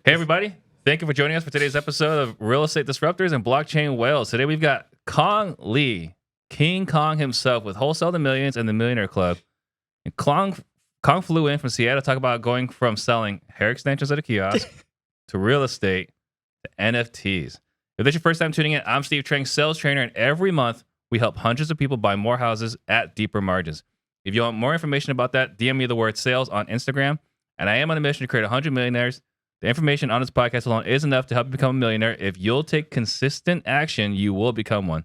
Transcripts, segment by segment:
Hey, everybody. Thank you for joining us for today's episode of Real Estate Disruptors and Blockchain Whales. Today we've got Khang Lee, King Kong himself with Wholesale the Millions and the Millionaire Club. And Kong flew in from Seattle to talk about going from selling hair extensions at a kiosk to real estate to NFTs. If this is your first time tuning in, I'm Steve Trang, sales trainer, and every month we help hundreds of people buy more houses at deeper margins. If you want more information about that, DM me the word sales on Instagram. And I am on a mission to create 100 millionaires. The information on this podcast alone is enough to help you become a millionaire. If you'll take consistent action, you will become one.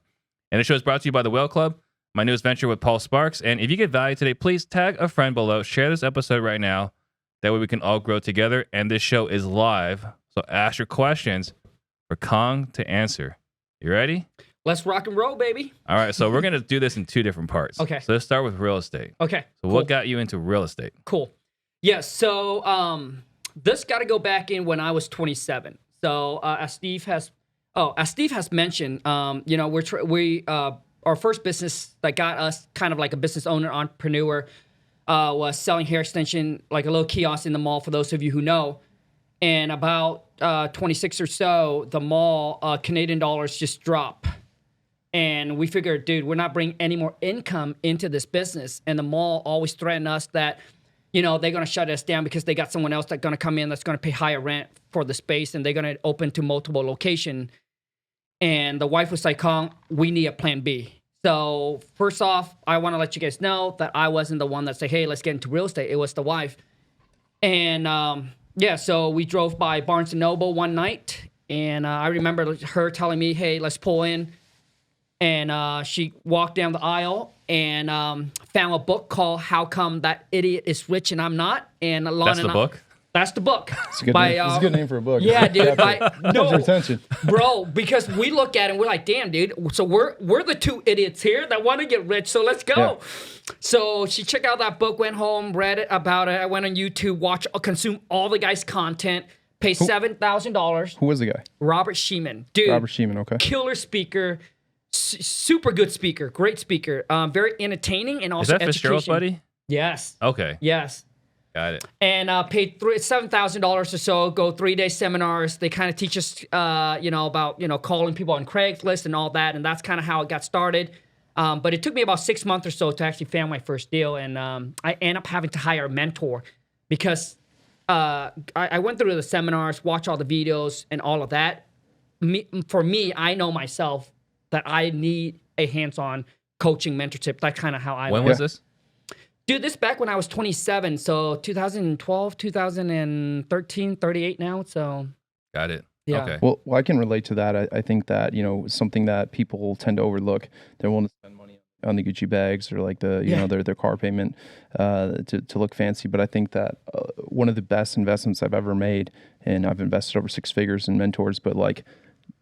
And the show is brought to you by the Whale Club, my newest venture with Paul Sparks. And if you get value today, please tag a friend below. Share this episode right now. That way we can all grow together. And this show is live. So ask your questions for Khang to answer. You ready? Let's rock and roll, baby. All right. So we're going to do this in two different parts. Okay. So let's start with real estate. Okay. So what got you into real estate? Cool. Yeah. So this got to go back in when I was 27. So as Steve has mentioned, you know, our first business that got us kind of like a business owner, entrepreneur, was selling hair extension, like a little kiosk in the mall, for those of you who know. And about 26 or so, the mall, Canadian dollars just drop. And we figured, dude, we're not bringing any more income into this business. And the mall always threatened us that, you know, they're going to shut us down because they got someone else that's going to come in that's going to pay higher rent for the space, and they're going to open to multiple locations. And the wife was like, Khang, we need a plan B. So first off, I want to let you guys know that I wasn't the one that said, hey, let's get into real estate. It was the wife. And yeah, so we drove by Barnes & Noble one night, and I remember her telling me, hey, let's pull in. And she walked down the aisle and found a book called How Come That Idiot Is Rich and I'm Not. And That's the book? That's the book. It's a good name. It's a good name for a book. Yeah, dude. No attention, bro. Because we look at it and we're like, damn, dude. So we're the two idiots here that want to get rich. So let's go. Yeah. So she checked out that book, went home, read it about it. I went on YouTube, consume all the guy's content, paid $7,000. Who was the guy? Robert Sheeman, dude. Robert Sheeman. Okay. Killer speaker. Super good speaker, great speaker, very entertaining, and also Is that Fitzgerald's buddy? Yes. Okay. Yes. Got it. And paid $7,000 or so. Go 3-day seminars. They kind of teach us, you know, about calling people on Craigslist and all that, and that's kind of how it got started. But it took me about 6 months or so to actually find my first deal, and I ended up having to hire a mentor because I went through the seminars, watched all the videos, and all of that. For me, I know myself that I need a hands-on coaching mentorship. That's kind of how I When was this? Dude, this back when I was 27. So 2012, 2013, 38 now. So. Got it. Yeah. Okay. Well, I can relate to that. I think that, you know, something that people tend to overlook, they're willing to spend money on the Gucci bags or like the, you know, their car payment to look fancy. But I think that one of the best investments I've ever made, and I've invested over 6 figures in mentors, but like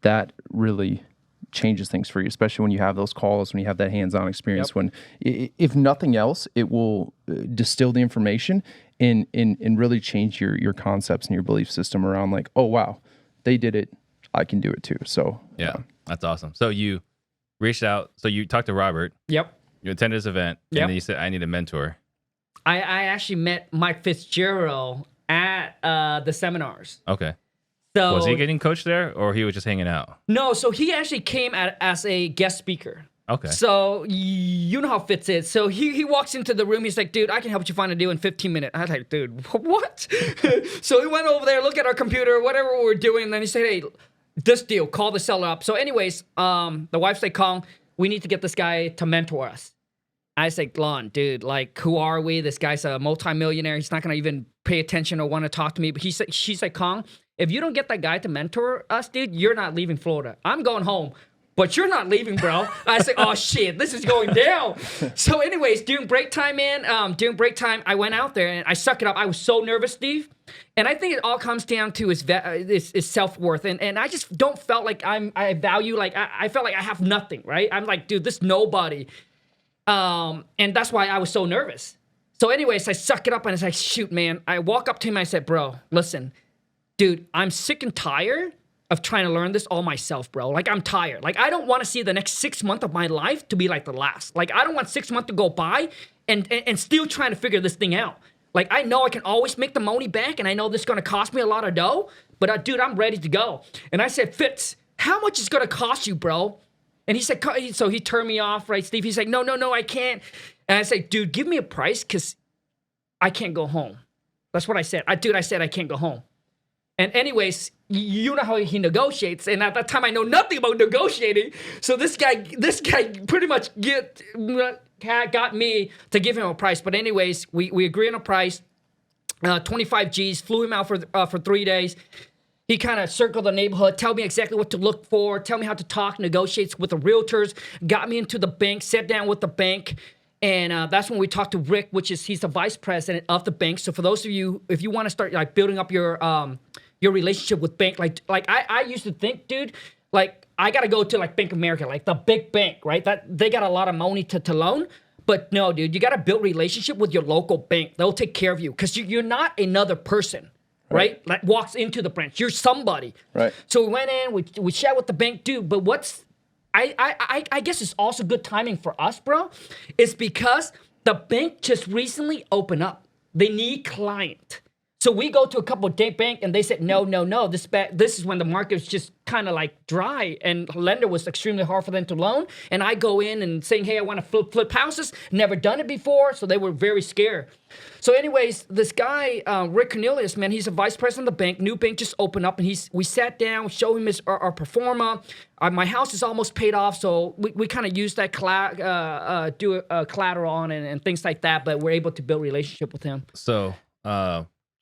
that really changes things for you, especially when you have those calls, when you have that hands-on experience. Yep. When, if nothing else, it will distill the information and really change your concepts and your belief system around like, oh wow, they did it, I can do it too. So yeah, that's awesome. So you reached out, so you talked to Robert. Yep. You attended this event, and then you said, I need a mentor. I actually met Mike Fitzgerald at the seminars. Okay. So, was he getting coached there, or he was just hanging out? No, so he actually came as a guest speaker. Okay. So you know how Fitz is. So he walks into the room. He's like, dude, I can help you find a deal in 15 minutes. I was like, dude, what? So he went over there, look at our computer, whatever we were doing. And then he said, hey, this deal, call the seller up. So anyways, the wife said, Khang, we need to get this guy to mentor us. I said, Lon, dude, like, who are we? This guy's a multimillionaire. He's not going to even pay attention or want to talk to me. But she said, Khang, if you don't get that guy to mentor us, dude, you're not leaving Florida. I'm going home, but you're not leaving, bro. I said, oh, shit, this is going down. So anyways, during break time, man, I went out there and I suck it up. I was so nervous, Steve. And I think it all comes down to his self-worth. And I just don't felt like I value, like, I felt like I have nothing, right? I'm like, dude, this nobody. And that's why I was so nervous. So anyways, I suck it up and it's like, shoot, man. I walk up to him and I said, bro, listen, dude, I'm sick and tired of trying to learn this all myself, bro. Like, I'm tired. Like, I don't want to see the next 6 months of my life to be like the last. Like, I don't want 6 months to go by and still trying to figure this thing out. Like, I know I can always make the money back, and I know this is going to cost me a lot of dough, but dude, I'm ready to go. And I said, Fitz, how much is going to cost you, bro? And he said, so he turned me off, right, Steve? He's like, no, I can't. And I said, dude, give me a price because I can't go home. That's what I said. I said I can't go home. And anyways, you know how he negotiates. And at that time, I know nothing about negotiating. So this guy pretty much got me to give him a price. But anyways, we agree on a price, 25 G's, flew him out for 3 days. He kind of circled the neighborhood, tell me exactly what to look for, tell me how to talk, negotiates with the realtors, got me into the bank, sat down with the bank. And that's when we talked to Rick, he's the vice president of the bank. So for those of you, if you want to start like building up your relationship with bank, like I used to think, dude, like I got to go to like Bank of America, like the big bank, right? That they got a lot of money to loan. But no, dude, you got to build relationship with your local bank. They'll take care of you because you're not another person. Right? Like walks into the branch. You're somebody. Right. So we went in, we chat with the bank, dude. But I guess it's also good timing for us, bro. It's because the bank just recently opened up. They need client. So we go to a couple of day bank and they said, no. This is when the market was just kind of like dry and lender was extremely hard for them to loan. And I go in and saying, hey, I want to flip houses. Never done it before. So they were very scared. So anyways, this guy, Rick Cornelius, man, he's a vice president of the bank. New bank just opened up and we sat down, show him our performa. My house is almost paid off. So we kind of use that do a collateral on it and things like that. But we're able to build a relationship with him. So,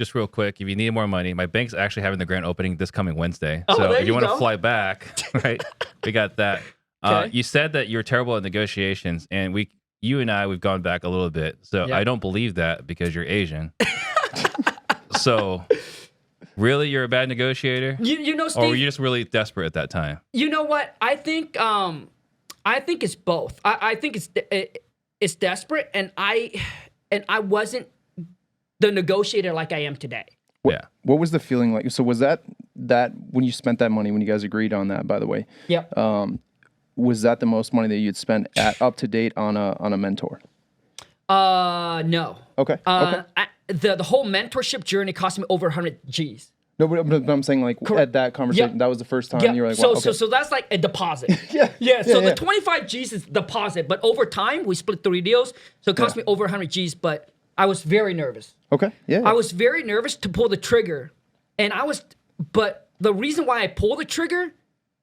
just real quick, if you need more money, my bank's actually having the grand opening this coming Wednesday. Oh, so there if you you want to go. fly back, right, we got that. Okay. You said that you're terrible at negotiations, and you and we've gone back a little bit. So Yeah. I don't believe that because you're Asian. So really, you're a bad negotiator? You know, Steve, Or were you just really desperate at that time? you know what? I think it's both. I think it's desperate, and I wasn't the negotiator like I am today. Yeah. What was the feeling like? So was that when you spent that money, when you guys agreed on that, by the way, Yep. was that the most money that you'd spent up to date on a mentor? No. Okay. Okay. The whole mentorship journey cost me over 100 G's. No, but I'm saying like at that conversation, Yep. that was the first time Yeah. you were like, so, wow, okay. so that's like a deposit. Yeah. Yeah. So Yeah. the 25 G's is deposit, but over time we split 3 deals, so it cost me over 100 G's. But I was very nervous. Okay. Yeah. I was very nervous to pull the trigger, but the reason why I pulled the trigger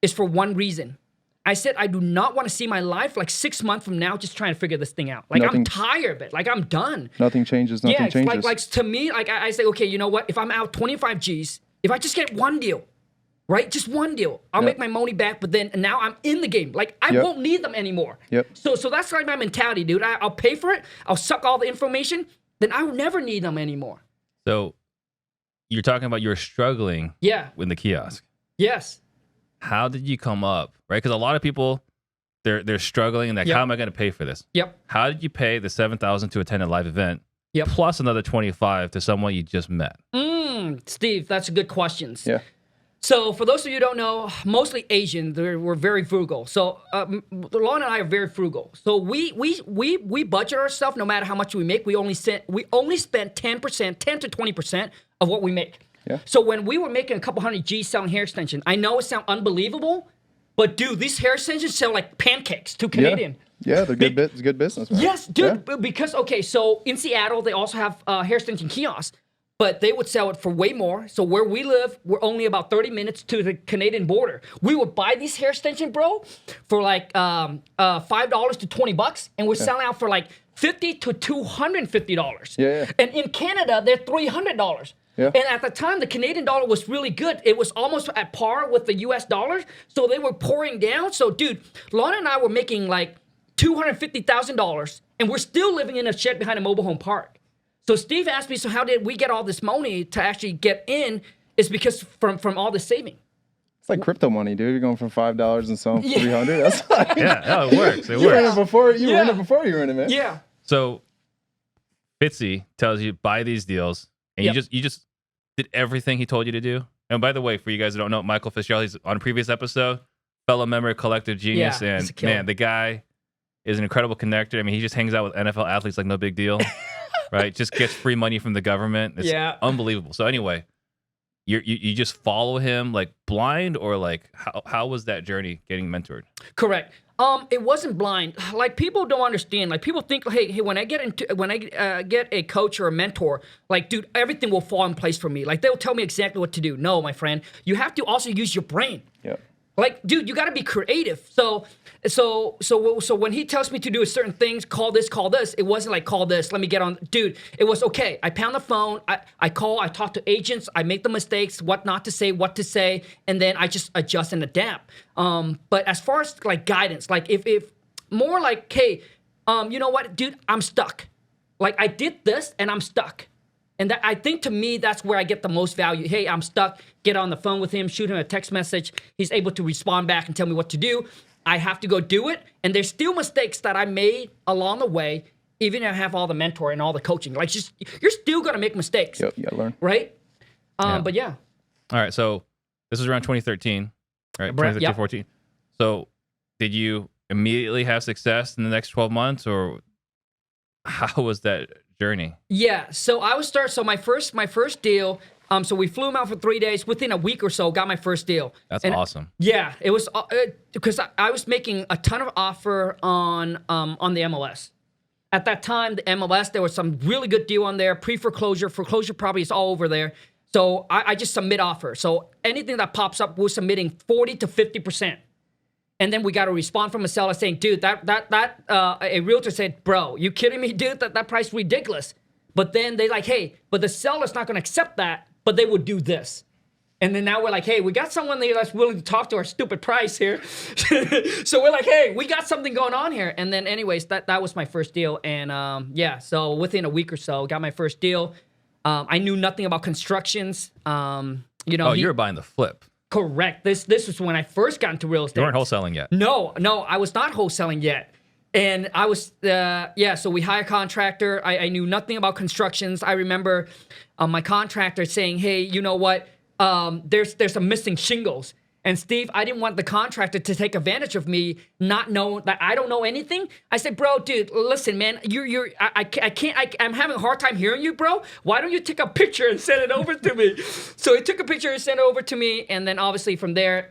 is for one reason. I said I do not want to see my life like 6 months from now just trying to figure this thing out. Like I'm tired of it. Like I'm done. Nothing changes. Nothing changes. Like to me, like I say, okay, you know what? If I'm out 25 G's, if I just get one deal, right? Just one deal, I'll make my money back. But then now I'm in the game. Like I won't need them anymore. Yep. So that's like my mentality, dude. I'll pay for it. I'll suck all the information. Then I will never need them anymore. So you're talking about you were struggling Yeah. with the kiosk. Yes. How did you come up, right? Because a lot of people, they're struggling and like, Yep. how am I going to pay for this? Yep. How did you pay the $7,000 to attend a live event? Yep. Plus another $25 to someone you just met. Steve, that's a good question. Yeah. So for those of you who don't know, mostly Asian, we're very frugal. So Lon and I are very frugal. So we budget ourselves no matter how much we make. We only spend 10%, 10 to 20% of what we make. Yeah. So when we were making a couple hundred G's selling hair extensions, I know it sounds unbelievable, but dude, these hair extensions sell like pancakes to Canadian. Yeah, they're it's good business. Man. Yes, dude. Because so in Seattle they also have hair extension kiosks, but they would sell it for way more. So where we live, we're only about 30 minutes to the Canadian border. We would buy these hair extensions, bro, for like $5 to $20, and we're selling out for like $50 to $250. Yeah. And in Canada, they're $300. Yeah. And at the time, the Canadian dollar was really good. It was almost at par with the US dollar. So they were pouring down. So, dude, Lana and I were making like $250,000, and we're still living in a shed behind a mobile home park. So Steve asked me, so how did we get all this money to actually get in? It's because from all the saving. It's like crypto money, dude. You're going from $5 and selling for $300. That's like, Yeah, no, it works. It you were in works. it before. You were in it before you were in it, man. Yeah. So Fitzy tells you buy these deals, and you just did everything he told you to do. And by the way, for you guys who don't know, Michael Fitzgerald, he's on a previous episode, fellow member of Collective Genius, Yeah, he's a and killer. man, the guy is an incredible connector. I mean, he just hangs out with NFL athletes like no big deal. right? Just gets free money from the government. It's unbelievable. So anyway, you just follow him like blind, or like how was that journey getting mentored? Correct. It wasn't blind. Like, people don't understand. Like, people think, hey, when I get a coach or a mentor, like, dude, everything will fall in place for me. Like, they'll tell me exactly what to do. No, my friend, you have to also use your brain. Yeah. Like, dude, you got to be creative. So when he tells me to do certain things, call this, it wasn't like, call this, let me get on. Dude, it was, okay, I pound the phone, I call, I talk to agents, I make the mistakes, what not to say, what to say, and then I just adjust and adapt. But as far as like guidance, like if more like, hey, you know what, dude, I'm stuck. Like, I did this and I'm stuck. And that, I think, to me, that's where I get the most value. Hey, I'm stuck. Get on the phone with him, shoot him a text message. He's able to respond back and tell me what to do. I have to go do it. And there's still mistakes that I made along the way, even if I have all the mentor and all the coaching. Like, just, you're still going to make mistakes. Yep, you got to learn. Right? But yeah. All right. So this was around 2013, right? 2013, 14. So did you immediately have success in the next 12 months, or how was that journey? Yeah, so I was so my first deal. So we flew him out for 3 days. Within a week or so, got my first deal. That's awesome. Yeah, it was because I was making a ton of offer on the MLS. At that time, the MLS, there was some really good deal on there. Pre-foreclosure, foreclosure properties all over there. So I just submit offer. So anything that pops up, we're submitting 40 to 50%. And then we got a response from a seller saying, dude, a realtor said, bro, you kidding me, dude? That price is ridiculous. But then they like, hey, but the seller's not going to accept that, but they would do this. And then now we're like, hey, we got someone there that's willing to talk to our stupid price here. So we're like, hey, we got something going on here. And then anyways, that was my first deal. And yeah, so within a week or so, got my first deal. I knew nothing about constructions. You were buying the flip. Correct. This was when I first got into real estate. You weren't wholesaling yet. No, I was not wholesaling yet. And I was, so we hired a contractor. I knew nothing about constructions. I remember my contractor saying, hey, you know what? There's some missing shingles. And Steve, I didn't want the contractor to take advantage of me, not knowing that I don't know anything. I said, bro, dude, listen, man, I'm having a hard time hearing you, bro. Why don't you take a picture and send it over to me? So he took a picture and sent it over to me. And then obviously from there,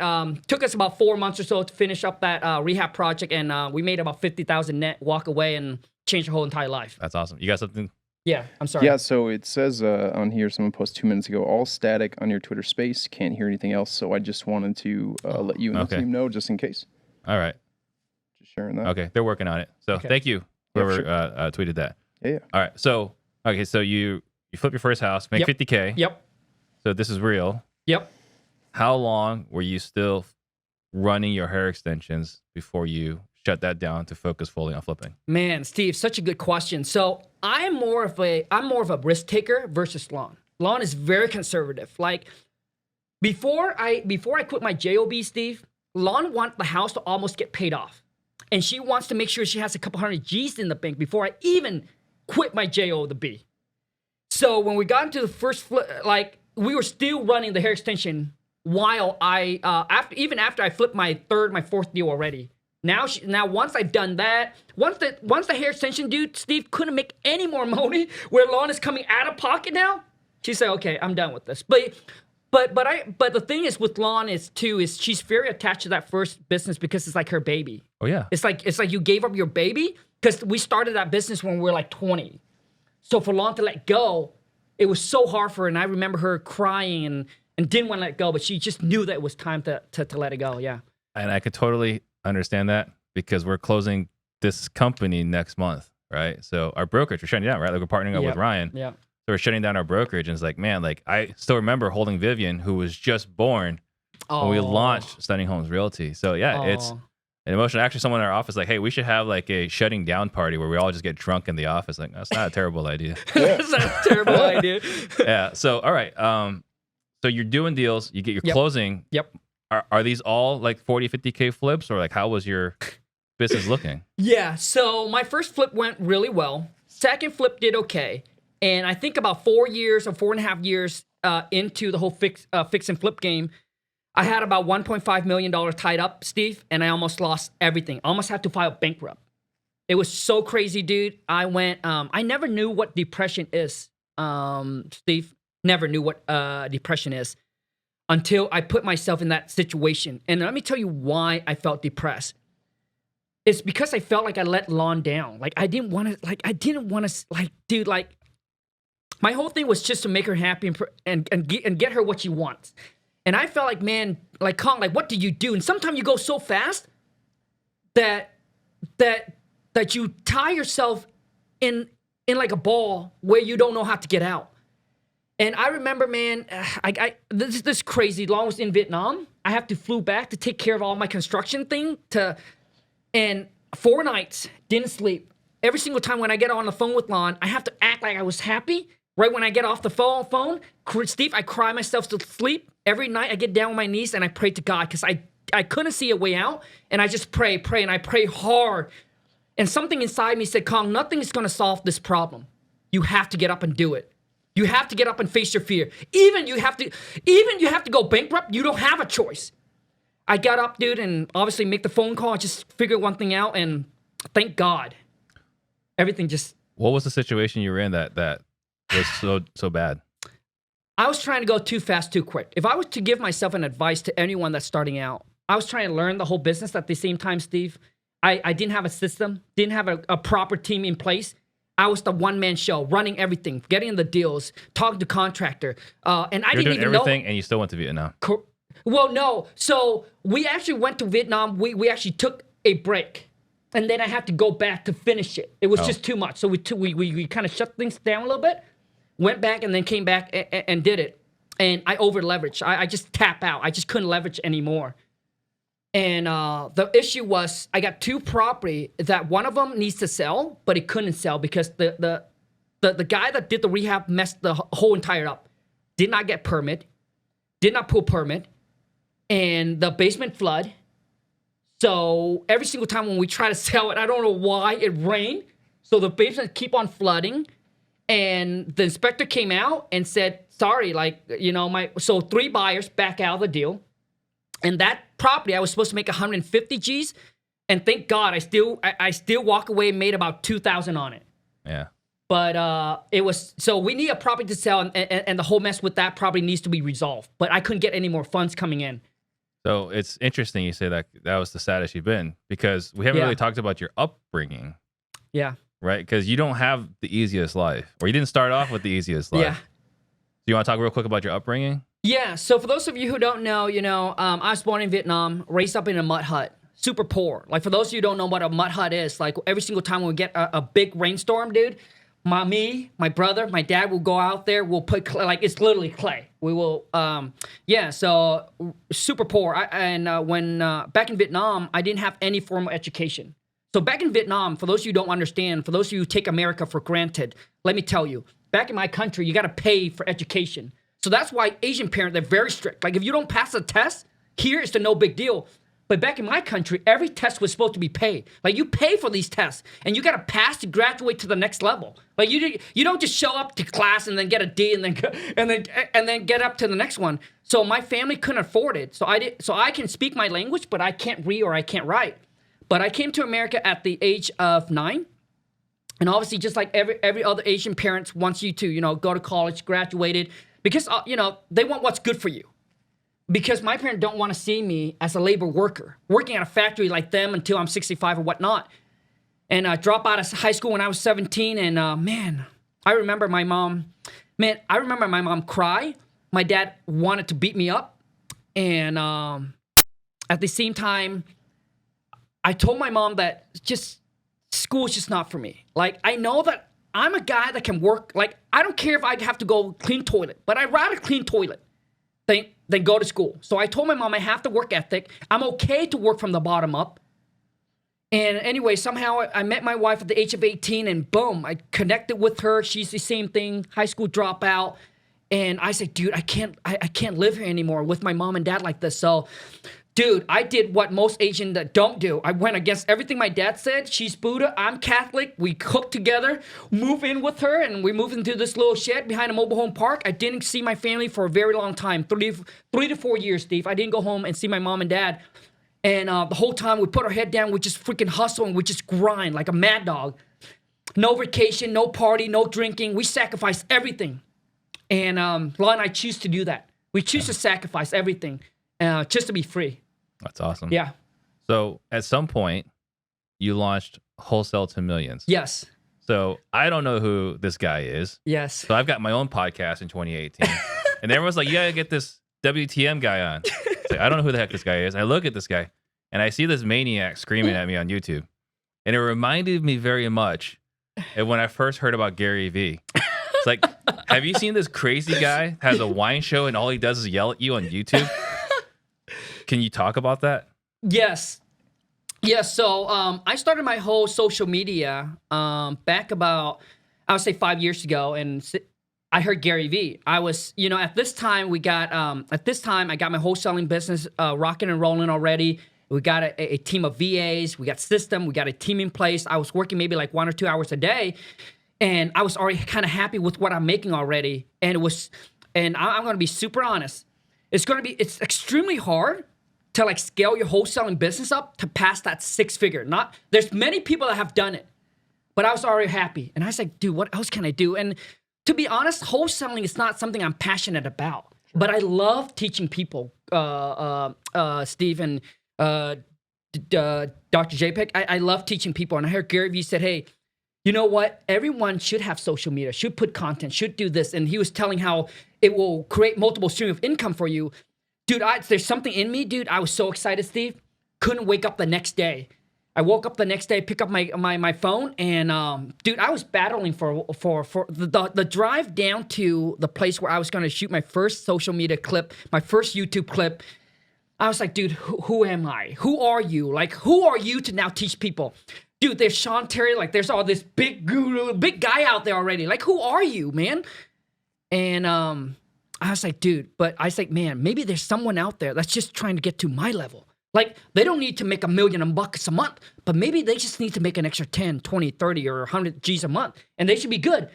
took us about 4 months or so to finish up that rehab project. And we made about $50,000 net, walk away, and changed the whole entire life. That's awesome. You got something? Yeah, I'm sorry. Yeah, so it says on here, someone posted 2 minutes ago, all static on your Twitter space. Can't hear anything else. So I just wanted to let you and the team know, just in case. All right. Just sharing that. Okay, they're working on it. So thank you, whoever tweeted that. Yeah. All right. So you flip your first house, make $50K. Yep. So this is real. Yep. How long were you still running your hair extensions before you shut that down to focus fully on flipping? Man, Steve, such a good question. So I'm more of a risk taker versus Lon. Lon is very conservative. Like, before I quit my job, Steve, Lon wants the house to almost get paid off, and she wants to make sure she has a couple hundred G's in the bank before I even quit my job. So when we got into the first flip, like, we were still running the hair extension while after I flipped my fourth deal already. Now once I've done that, once the hair extension dude, Steve, couldn't make any more money, where Lon is coming out of pocket now, she said, okay, I'm done with this. But the thing is with Lon is she's very attached to that first business because it's like her baby. Oh yeah. It's like you gave up your baby, because we started that business when we were like 20. So for Lon to let go, it was so hard for her, and I remember her crying and didn't want to let go, but she just knew that it was time to let it go. Yeah. And I could totally understand that, because we're closing this company next month, right? So our brokerage, we're shutting down, right? Like, we're partnering up with Ryan. Yeah. So we're shutting down our brokerage, and it's like, man, like, I still remember holding Vivian, who was just born when we launched Stunning Homes Realty. So yeah, it's an emotional. Actually, someone in our office like, hey, we should have like a shutting down party where we all just get drunk in the office. Like, that's not a terrible idea. That's not a terrible idea. Yeah. So all right. So you're doing deals, you get your closing. Yep. Are these all like 40, 50K flips, or like, how was your business looking? Yeah, so my first flip went really well. Second flip did okay. And I think about 4 years or 4.5 years into the whole fix and flip game, I had about $1.5 million tied up, Steve, and I almost lost everything. I almost had to file bankrupt. It was so crazy, dude. I went, I never knew what depression is, Steve. Never knew what depression is until I put myself in that situation. And let me tell you why I felt depressed. It's because I felt like I let Lon down. Like, I didn't want to, dude, like, my whole thing was just to make her happy and get her what she wants. And I felt like, man, like, Khang, like, what do you do? And sometimes you go so fast that you tie yourself in like a ball where you don't know how to get out. And I remember, man, this is crazy. Long was in Vietnam. I have to flew back to take care of all my construction thing and 4 nights, didn't sleep. Every single time when I get on the phone with Lon, I have to act like I was happy. Right when I get off the phone, Steve, I cry myself to sleep. Every night I get down on my knees and I pray to God because I couldn't see a way out. And I just pray, and I pray hard. And something inside me said, Khang, nothing is going to solve this problem. You have to get up and do it. You have to get up and face your fear. Even you have to go bankrupt, you don't have a choice. I got up, dude, and obviously make the phone call. I just figured one thing out, and thank God. Everything just... What was the situation you were in that was so bad? I was trying to go too fast, too quick. If I was to give myself an advice to anyone that's starting out, I was trying to learn the whole business at the same time, Steve. I didn't have a system, didn't have a proper team in place. I was the one-man show, running everything, getting the deals, talking to contractor. And I didn't even know... everything, and you still went to Vietnam. Well, no. So we actually went to Vietnam. We actually took a break. And then I had to go back to finish it. It was just too much. So we kind of shut things down a little bit, went back, and then came back and did it. And I over-leveraged. I just tap out. I just couldn't leverage anymore. And the issue was I got 2 property that one of them needs to sell, but it couldn't sell because the guy that did the rehab messed the whole entire up. Did not get permit. Did not pull permit. And the basement flood. So every single time when we try to sell it, I don't know why, it rained. So the basement keep on flooding. And the inspector came out and said, sorry, like, you know, so 3 buyers back out of the deal. And that property, I was supposed to make 150 G's. And thank God, I still walk away and made about 2,000 on it. Yeah. But it was, so we need a property to sell, and the whole mess with that property needs to be resolved. But I couldn't get any more funds coming in. So it's interesting you say that was the saddest you've been, because we haven't really talked about your upbringing. Yeah. Right? Because you don't have the easiest life, or you didn't start off with the easiest life. Yeah. Do you want to talk real quick about your upbringing? Yeah. So for those of you who don't know, I was born in Vietnam, raised up in a mud hut, super poor. Like, for those of you who don't know what a mud hut is, like, every single time when we get a big rainstorm, dude, my brother, my dad will go out there. We'll put clay, like, it's literally clay. We will, so super poor. When back in Vietnam, I didn't have any formal education. So back in Vietnam, for those of you who don't understand, for those of you who take America for granted, let me tell you, back in my country, you got to pay for education. So that's why Asian parents, they're very strict. Like, if you don't pass a test, here it's no big deal. But back in my country, every test was supposed to be paid. Like, you pay for these tests, and you got to pass to graduate to the next level. Like, you don't just show up to class and then get a D and then get up to the next one. So my family couldn't afford it. So I can speak my language, but I can't read or I can't write. But I came to America at the age of 9. And obviously, just like every other Asian parents wants you to, go to college, graduated, because, they want what's good for you. Because my parents don't want to see me as a labor worker, working at a factory like them until I'm 65 or whatnot. And I dropped out of high school when I was 17. And I remember my mom cry. My dad wanted to beat me up. And at the same time, I told my mom that school is just not for me. Like, I know that I'm a guy that can work. Like, I don't care if I have to go clean toilet, but I'd rather clean toilet than go to school. So I told my mom I have the work ethic. I'm okay to work from the bottom up. And anyway, somehow I met my wife at the age of 18, and boom, I connected with her. She's the same thing, high school dropout. And I said, dude, I can't live here anymore with my mom and dad like this. So, dude, I did what most Asians that don't do. I went against everything my dad said. She's Buddha, I'm Catholic. We cooked together, moved in with her, and we moved into this little shed behind a mobile home park. I didn't see my family for a very long time, 3 to 4 years, Steve. I didn't go home and see my mom and dad. And the whole time we put our head down, we just freaking hustle and we just grind like a mad dog. No vacation, no party, no drinking. We sacrifice everything. And Law and I choose to do that. We choose to sacrifice everything just to be free. That's awesome. Yeah. So at some point, you launched Wholesale to Millions. Yes. So I don't know who this guy is. Yes. So I've got my own podcast in 2018. And everyone's like, you gotta get this WTM guy on. It's like, I don't know who the heck this guy is. I look at this guy and I see this maniac screaming at me on YouTube. And it reminded me very much of when I first heard about Gary Vee. It's like, have you seen this crazy guy has a wine show and all he does is yell at you on YouTube? Can you talk about that? Yes. Yes. So I started my whole social media back about, I would say 5 years ago. And I heard Gary Vee. I was, at this time I got my wholesaling business rocking and rolling already. We got a team of VAs. We got system. We got a team in place. I was working maybe like 1 or 2 hours a day. And I was already kind of happy with what I'm making already. And I'm going to be super honest. It's extremely hard to like scale your wholesaling business up to pass that 6-figure. There's many people that have done it, but I was already happy. And I was like, dude, what else can I do? And to be honest, wholesaling is not something I'm passionate about, but I love teaching people, Steve and Dr. Jpeg. I love teaching people. And I heard Gary Vee said, hey, you know what? Everyone should have social media, should put content, should do this. And he was telling how it will create multiple streams of income for you. Dude, there's something in me, dude. I was so excited, Steve. Couldn't wake up the next day. I woke up the next day, pick up my phone, and dude, I was battling for the drive down to the place where I was going to shoot my first social media clip, my first YouTube clip. I was like, dude, who am I? Who are you? Like, who are you to now teach people? Dude, there's Sean Terry. Like, there's all this big guru, big guy out there already. Like, who are you, man? And I was like, dude, but I was like, man, maybe there's someone out there that's just trying to get to my level. Like, they don't need to make $1 million a month, but maybe they just need to make an extra 10, 20, 30, or 100 G's a month, and they should be good.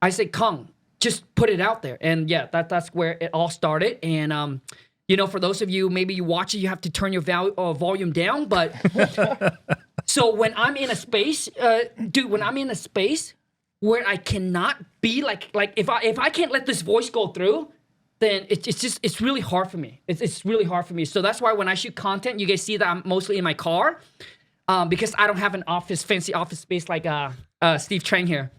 I said, Khang, just put it out there. And yeah, that's where it all started. And, for those of you, maybe you watch it, you have to turn your volume down. But so when I'm in a space, where I cannot be like if I can't let this voice go through, then it's really hard for me. It's really hard for me. So that's why when I shoot content, you guys see that I'm mostly in my car, because I don't have an fancy office space like Steve Trang here.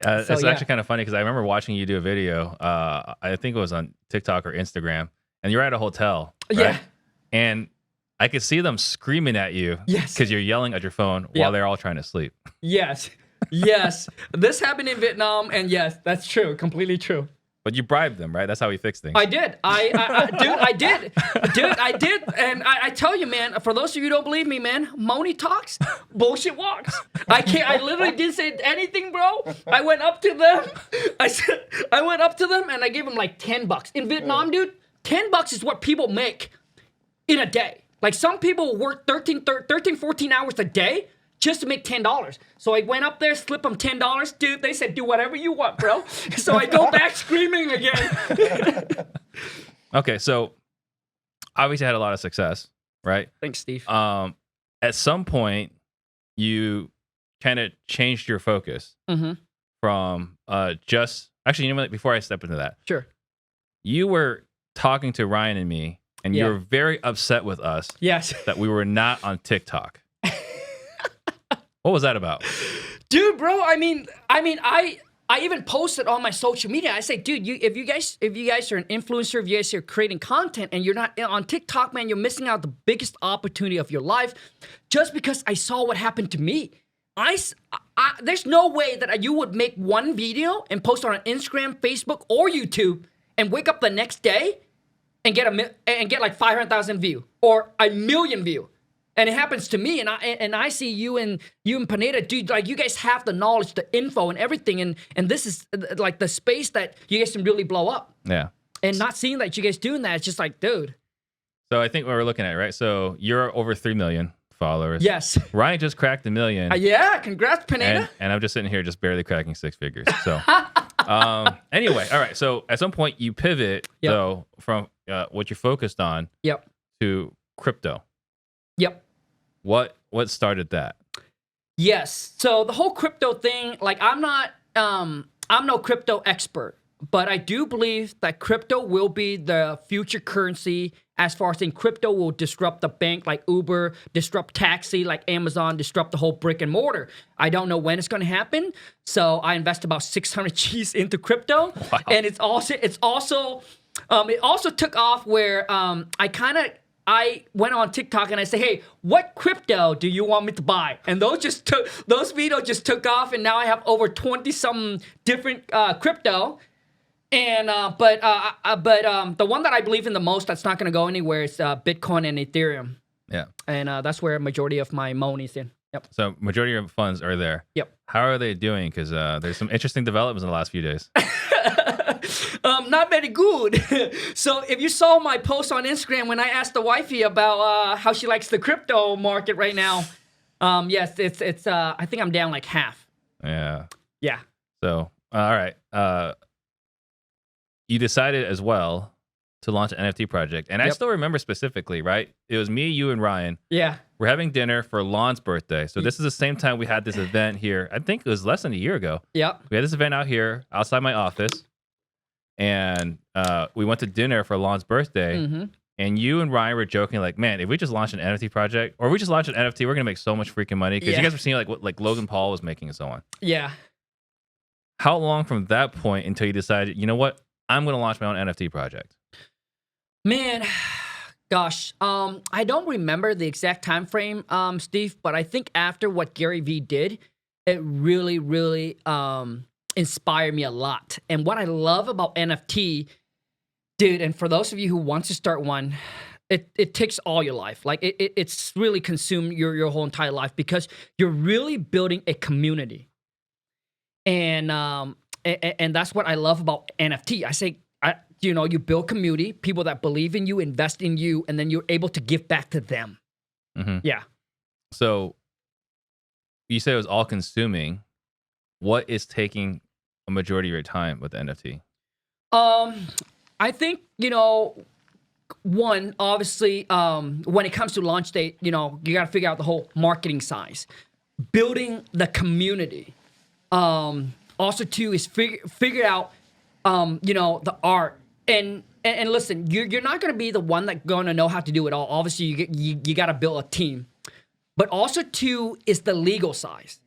It's actually kind of funny because I remember watching you do a video. I think it was on TikTok or Instagram, and you're at a hotel, right? Yeah. And I could see them screaming at you, yes, because you're yelling at your phone while they're all trying to sleep. Yes. Yes, this happened in Vietnam, and yes, that's true, completely true. But you bribed them, right? That's how he fixed things. I did. I did. And I tell you, man, for those of you who don't believe me, man, money talks, bullshit walks. I literally didn't say anything, bro. I went up to them. And I gave them like $10. In Vietnam, dude, $10 is what people make in a day. Like, some people work 13, 14 hours a day just to make $10. So I went up there, slipped them $10. Dude, they said, do whatever you want, bro. So I go back screaming again. Okay, so obviously had a lot of success, right? Thanks, Steve. At some point, you kind of changed your focus from actually, you know what? Before I step into that, sure. You were talking to Ryan and me, and you were very upset with us. Yes. That we were not on TikTok. What was that about? Dude, bro, I mean, I even posted on my social media. I say, dude, if you guys are an influencer, if you guys are creating content and you're not on TikTok, man, you're missing out the biggest opportunity of your life. Just because I saw what happened to me. There's no way that you would make one video and post on Instagram, Facebook, or YouTube and wake up the next day and get like 500,000 view or 1 million view. And it happens to me, and I see you and Pineda, dude. Like, you guys have the knowledge, the info, and everything, and this is like the space that you guys can really blow up. Yeah. And not seeing that you guys doing that, it's just like, dude. So I think what we're looking at, right? So you're over 3 million followers. Yes. Ryan just cracked 1 million. Yeah. Congrats, Pineda. And I'm just sitting here, just barely cracking 6 figures. So anyway, all right. So at some point you pivot though from what you focused on. Yep. To crypto. Yep. What started that? Yes. So the whole crypto thing, like I'm no crypto expert, but I do believe that crypto will be the future currency as far as in crypto will disrupt the bank like Uber, disrupt taxi like Amazon, disrupt the whole brick and mortar. I don't know when it's going to happen. So I invest about 600 G's into crypto. Wow. And it also took off where I went on TikTok and I said, hey, what crypto do you want me to buy? And those videos just took off, and now I have over 20-something different crypto. And but the one that I believe in the most that's not going to go anywhere is Bitcoin and Ethereum. Yeah. And that's where a majority of my money is in. Yep. So majority of funds are there. Yep. How are they doing? Because there's some interesting developments in the last few days. Not very good. So if you saw my post on Instagram when I asked the wifey about how she likes the crypto market right now, yes, it's I think I'm down like half. Yeah. Yeah. So all right. You decided as well to launch an NFT project, and I Yep. still remember specifically. Right? It was me, you, and Ryan. Yeah. We're having dinner for Lon's birthday. So this is the same time we had this event here. I think it was less than a year ago. Yep. We had this event out here outside my office, and we went to dinner for Lon's birthday. Mm-hmm. And you and Ryan were joking, like, man, if we just launch an NFT project, or we just launch an NFT, we're gonna make so much freaking money. Because Yeah. you guys were seeing like what like Logan Paul was making and so on. Yeah. How long from that point until you decided, you know what, I'm gonna launch my own NFT project? Man, gosh, I don't remember the exact time frame, Steve, but I think after what Gary Vee did, it really, really inspired me a lot. And what I love about NFT, dude, and for those of you who want to start one, it takes all your life. Like it's really consumed your whole entire life because you're really building a community. And that's what I love about NFT. I say, you build community, people that believe in you, invest in you, and then you're able to give back to them. Mm-hmm. Yeah. So you said it was all consuming. What is taking a majority of your time with the NFT? I think, one, obviously, when it comes to launch date, you got to figure out the whole marketing size, building the community. Also, two, is figure out, the art. And listen, you're not going to be the one that's going to know how to do it all. Obviously, you got to build a team. But also, two, is the legal size.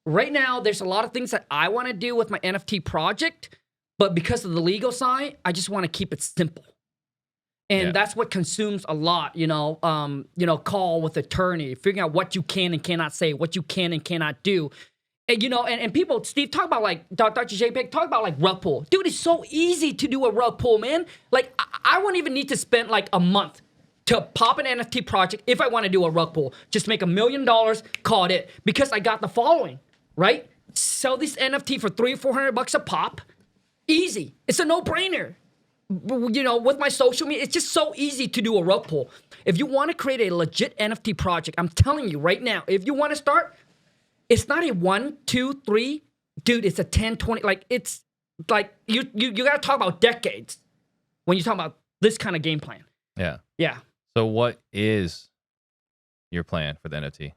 Right now, there's a lot of things that I want to do with my NFT project, but because of the legal side, I just want to keep it simple. And that's what consumes a lot, call with attorney, figuring out what you can and cannot say, what you can and cannot do. And, and people, Steve, talk about like, Dr. Jpeg, talk about like rug pull. Dude, it's so easy to do a rug pull, man. Like, I wouldn't even need to spend like a month to pop an NFT project if I want to do a rug pull. Just make $1 million, call it, because I got the following, right? Sell this NFT for $300 or $400 a pop. Easy. It's a no-brainer. With my social media, it's just so easy to do a rug pull. If you want to create a legit NFT project, I'm telling you right now, if you want to start, it's not a 1, 2, 3, dude, it's a 10, 20, like it's like you got to talk about decades when you talk about this kind of game plan. Yeah. Yeah. So what is your plan for the NFT?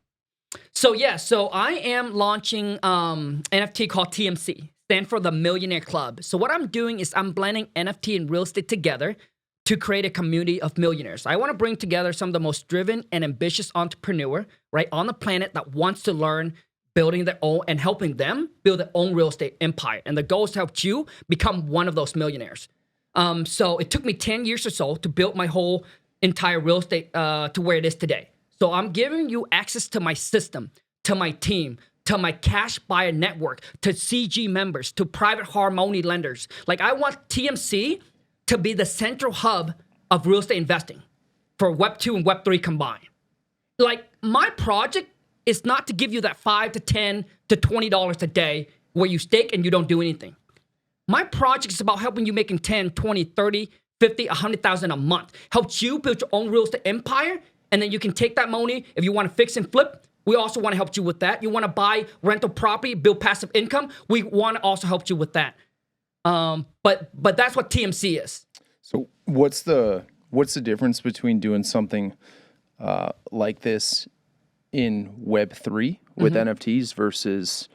So I am launching NFT called TMC, stand for the Millionaire Club. So what I'm doing is I'm blending NFT and real estate together to create a community of millionaires. I want to bring together some of the most driven and ambitious entrepreneur, right, on the planet that wants to learn building their own and helping them build their own real estate empire. And the goal is to help you become one of those millionaires. So it took me 10 years or so to build my whole entire real estate to where it is today. So I'm giving you access to my system, to my team, to my cash buyer network, to CG members, to private harmony lenders. Like I want TMC to be the central hub of real estate investing for Web 2 and Web 3 combined. Like my project is not to give you that $5 to $10 to $20 a day where you stake and you don't do anything. My project is about helping you making 10, 20, 30, 50, 100,000 a month. Helps you build your own real estate empire, and then you can take that money if you want to fix and flip. We also want to help you with that. You want to buy rental property, build passive income. We want to also help you with that. But that's what TMC is. So what's the difference between doing something like this in Web3 with NFTs versus,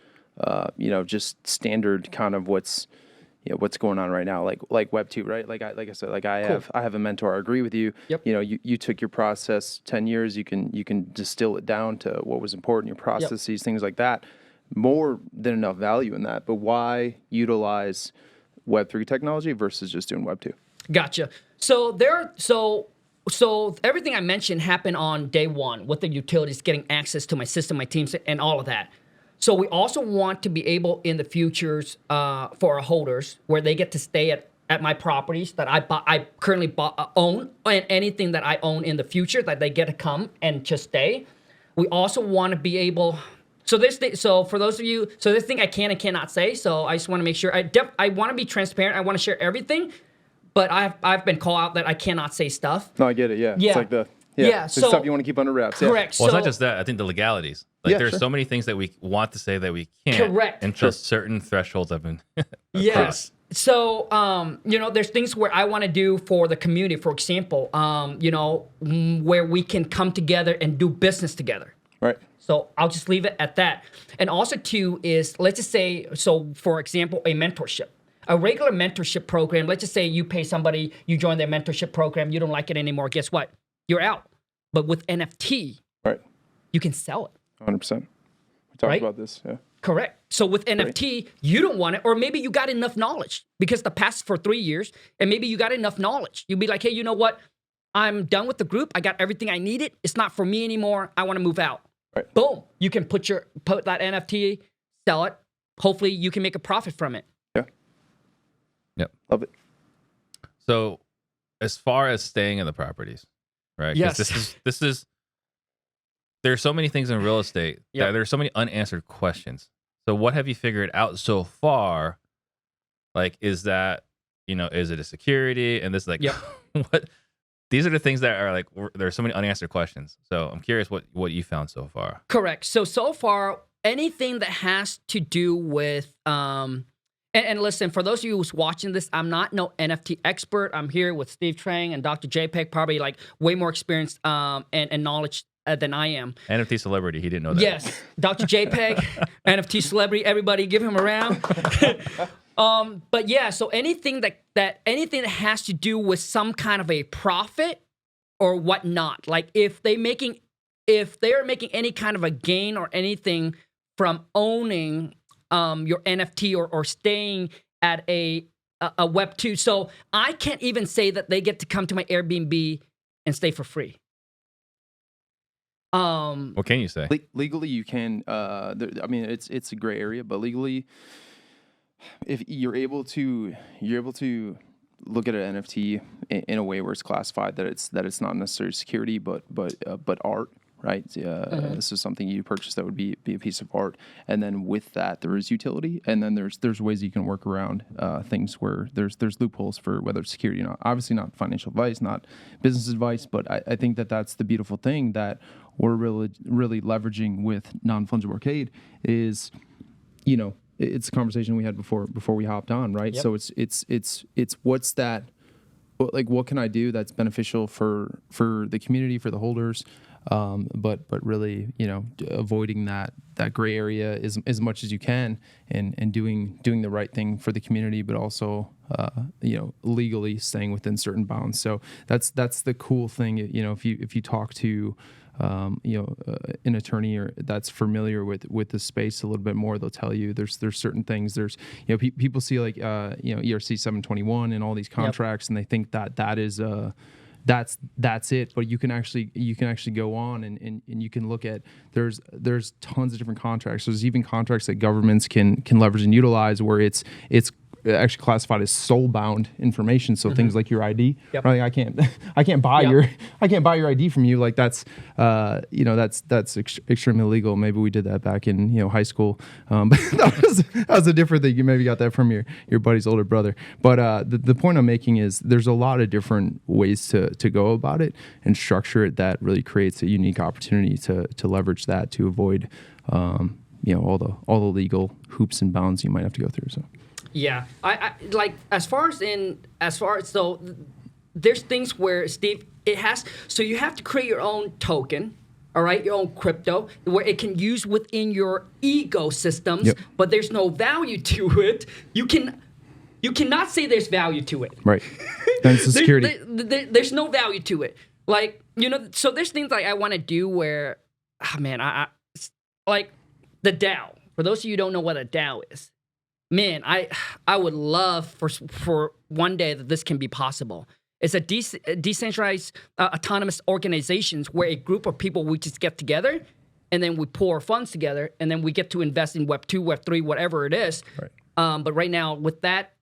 just standard kind of what's going on right now, like Web2, right? Like I said, I have a mentor. I agree with you. Yep. You took your process 10 years. You can distill it down to what was important, your processes, things like that. More than enough value in that. But why utilize Web3 technology versus just doing Web2? Gotcha. So everything I mentioned happened on day one with the utilities getting access to my system, my teams, and all of that. So we also want to be able in the futures for our holders where they get to stay at my properties that I currently own, and anything that I own in the future that they get to come and just stay. We also want to be able. So for those of you, this thing I can and cannot say. So I just want to make sure I want to be transparent. I want to share everything, but I've been called out that I cannot say stuff. No, I get it. Yeah. Yeah. It's like the so stuff you want to keep under wraps. Correct. Well, it's not just that. I think the legalities. There's sure. so many things that we want to say that we can't. Correct. Until certain thresholds have been Yes. crossed. So, there's things where I want to do for the community, for example, where we can come together and do business together. Right. So I'll just leave it at that. And also, too, is let's just say, so for example, a mentorship. A regular mentorship program, let's just say you pay somebody, you join their mentorship program, you don't like it anymore. Guess what? You're out. But with NFT, Right. you can sell it. 100%. We talked Right? about this. Yeah. Correct. So with NFT, you don't want it, or maybe you got enough knowledge because the past for 3 years, and maybe you got enough knowledge. You'd be like, hey, you know what? I'm done with the group. I got everything I needed. It's not for me anymore. I want to move out. Right. Boom. You can put that NFT, sell it. Hopefully you can make a profit from it. Yeah. Yep. Love it. So, as far as staying in the properties, right? 'Cause Yes. This is. There's so many things in real estate. Yep. That there's so many unanswered questions. So, what have you figured out so far? Like, is that is it a security? And this is like, Yep. what? These are the things that are like. There's so many unanswered questions. So, I'm curious what you found so far. Correct. So far, anything that has to do with and listen, for those of you who's watching this, I'm not no NFT expert. I'm here with Steve Trang and Dr. Jpeg, probably like way more experienced and knowledge than I am. NFT celebrity. He didn't know that. Yes, Dr. Jpeg, NFT celebrity. Everybody, give him a round. But yeah, so anything that has to do with some kind of a profit or whatnot, like if they're making any kind of a gain or anything from owning your NFT or staying at a Web2. So I can't even say that they get to come to my Airbnb and stay for free. What can you say? Legally, you can. It's a gray area, but legally, if you're able to look at an NFT in a way where it's classified that it's not necessarily security, but art. Right. This is something you purchase that would be a piece of art, and then with that there is utility, and then there's ways you can work around things where there's loopholes for whether it's security or not. Obviously, not financial advice, not business advice, but I think that's the beautiful thing that we're really leveraging with non-fungible arcade is, it's a conversation we had before we hopped on, right? Yep. So it's what's that, like what can I do that's beneficial for the community, for the holders. But really, avoiding that gray area as much as you can, and doing the right thing for the community, but also legally staying within certain bounds. So that's the cool thing. If you talk to an attorney or that's familiar with the space a little bit more, they'll tell you there's certain things. There's people see like ERC 721 and all these contracts, yep. And they think that is that's it, but you can actually go on and you can look at there's tons of different contracts. There's even contracts that governments can leverage and utilize where it's actually classified as soul bound information. So things like your ID, yep. Right? I can't buy your ID from you. Like that's extremely illegal. Maybe we did that back in high school, but that was a different thing. You maybe got that from your buddy's older brother. But the point I'm making is there's a lot of different ways to go about it and structure it that really creates a unique opportunity to leverage that to avoid all the legal hoops and bounds you might have to go through. So. Yeah, I like as far as so there's things where, Steve, so you have to create your own token, all right, your own crypto, where it can use within your ecosystems, but there's no value to it. You cannot say there's value to it. Right. That's the security. There's no value to it. Like, so there's things like I want to do where, I like the DAO. For those of you who don't know what a DAO is, man, I would love for one day that this can be possible. It's a decentralized autonomous organizations where a group of people, we just get together and then we pour our funds together and then we get to invest in Web 2, Web 3, whatever it is. Right. But right now with that's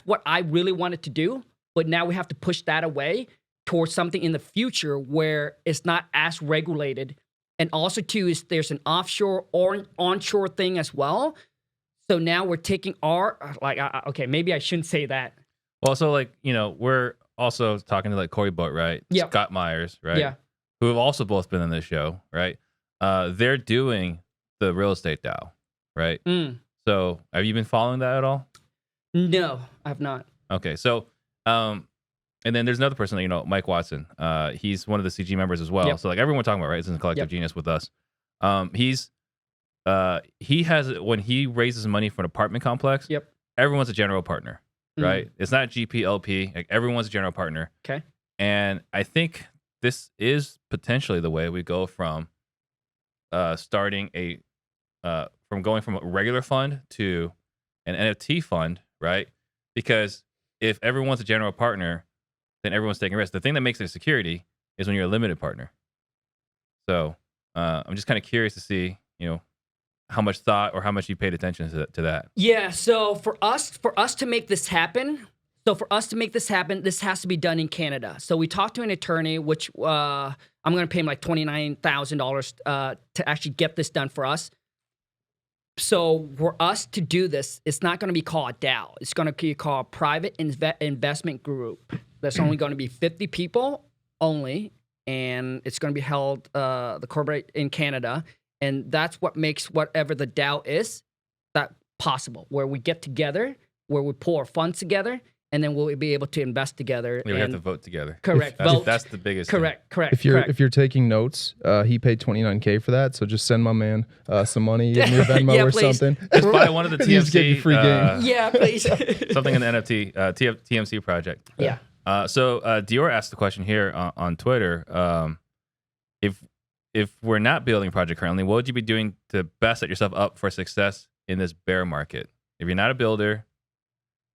what I really wanted to do. But now we have to push that away towards something in the future where it's not as regulated. And also too is there's an offshore or onshore thing as well. So now we're taking okay, maybe I shouldn't say that. Well, so like, we're also talking to like Corey Butt, right? Yep. Scott Myers, right? Yeah. Who have also both been on this show, right? They're doing the real estate DAO, right? So have you been following that at all? No, I have not. Okay. So, and then there's another person, Mike Watson. He's one of the CG members as well. Yep. So like everyone we're talking about, right? It's in the collective genius with us. He has, when he raises money for an apartment complex, everyone's a general partner. Right? It's not GPLP. Like everyone's a general partner. Okay. And I think this is potentially the way we go from going from a regular fund to an NFT fund, right? Because if everyone's a general partner, then everyone's taking risk. The thing that makes it a security is when you're a limited partner. So I'm just kind of curious to see, how much thought or how much you paid attention to that. Yeah. So for us to make this happen, this has to be done in Canada. So we talked to an attorney, which I'm going to pay him like $29,000 to actually get this done for us. So for us to do this, it's not going to be called a DAO. It's going to be called a private investment group. That's only going to be 50 people only, and it's going to be held the corporate in Canada. And that's what makes whatever the DAO is that possible, where we get together, where we pull our funds together, and then we'll be able to invest together. We have to vote together. Correct. That's the biggest thing. Correct. If you're taking notes, he paid $29K for that. So just send my man some money, give me a Venmo or please. something. Just buy one of the Just get you TMC. free game. Yeah, please. Something in the NFT TMC project. Yeah. So Dior asked the question here on Twitter. If we're not building a project currently, what would you be doing to best set yourself up for success in this bear market? If you're not a builder,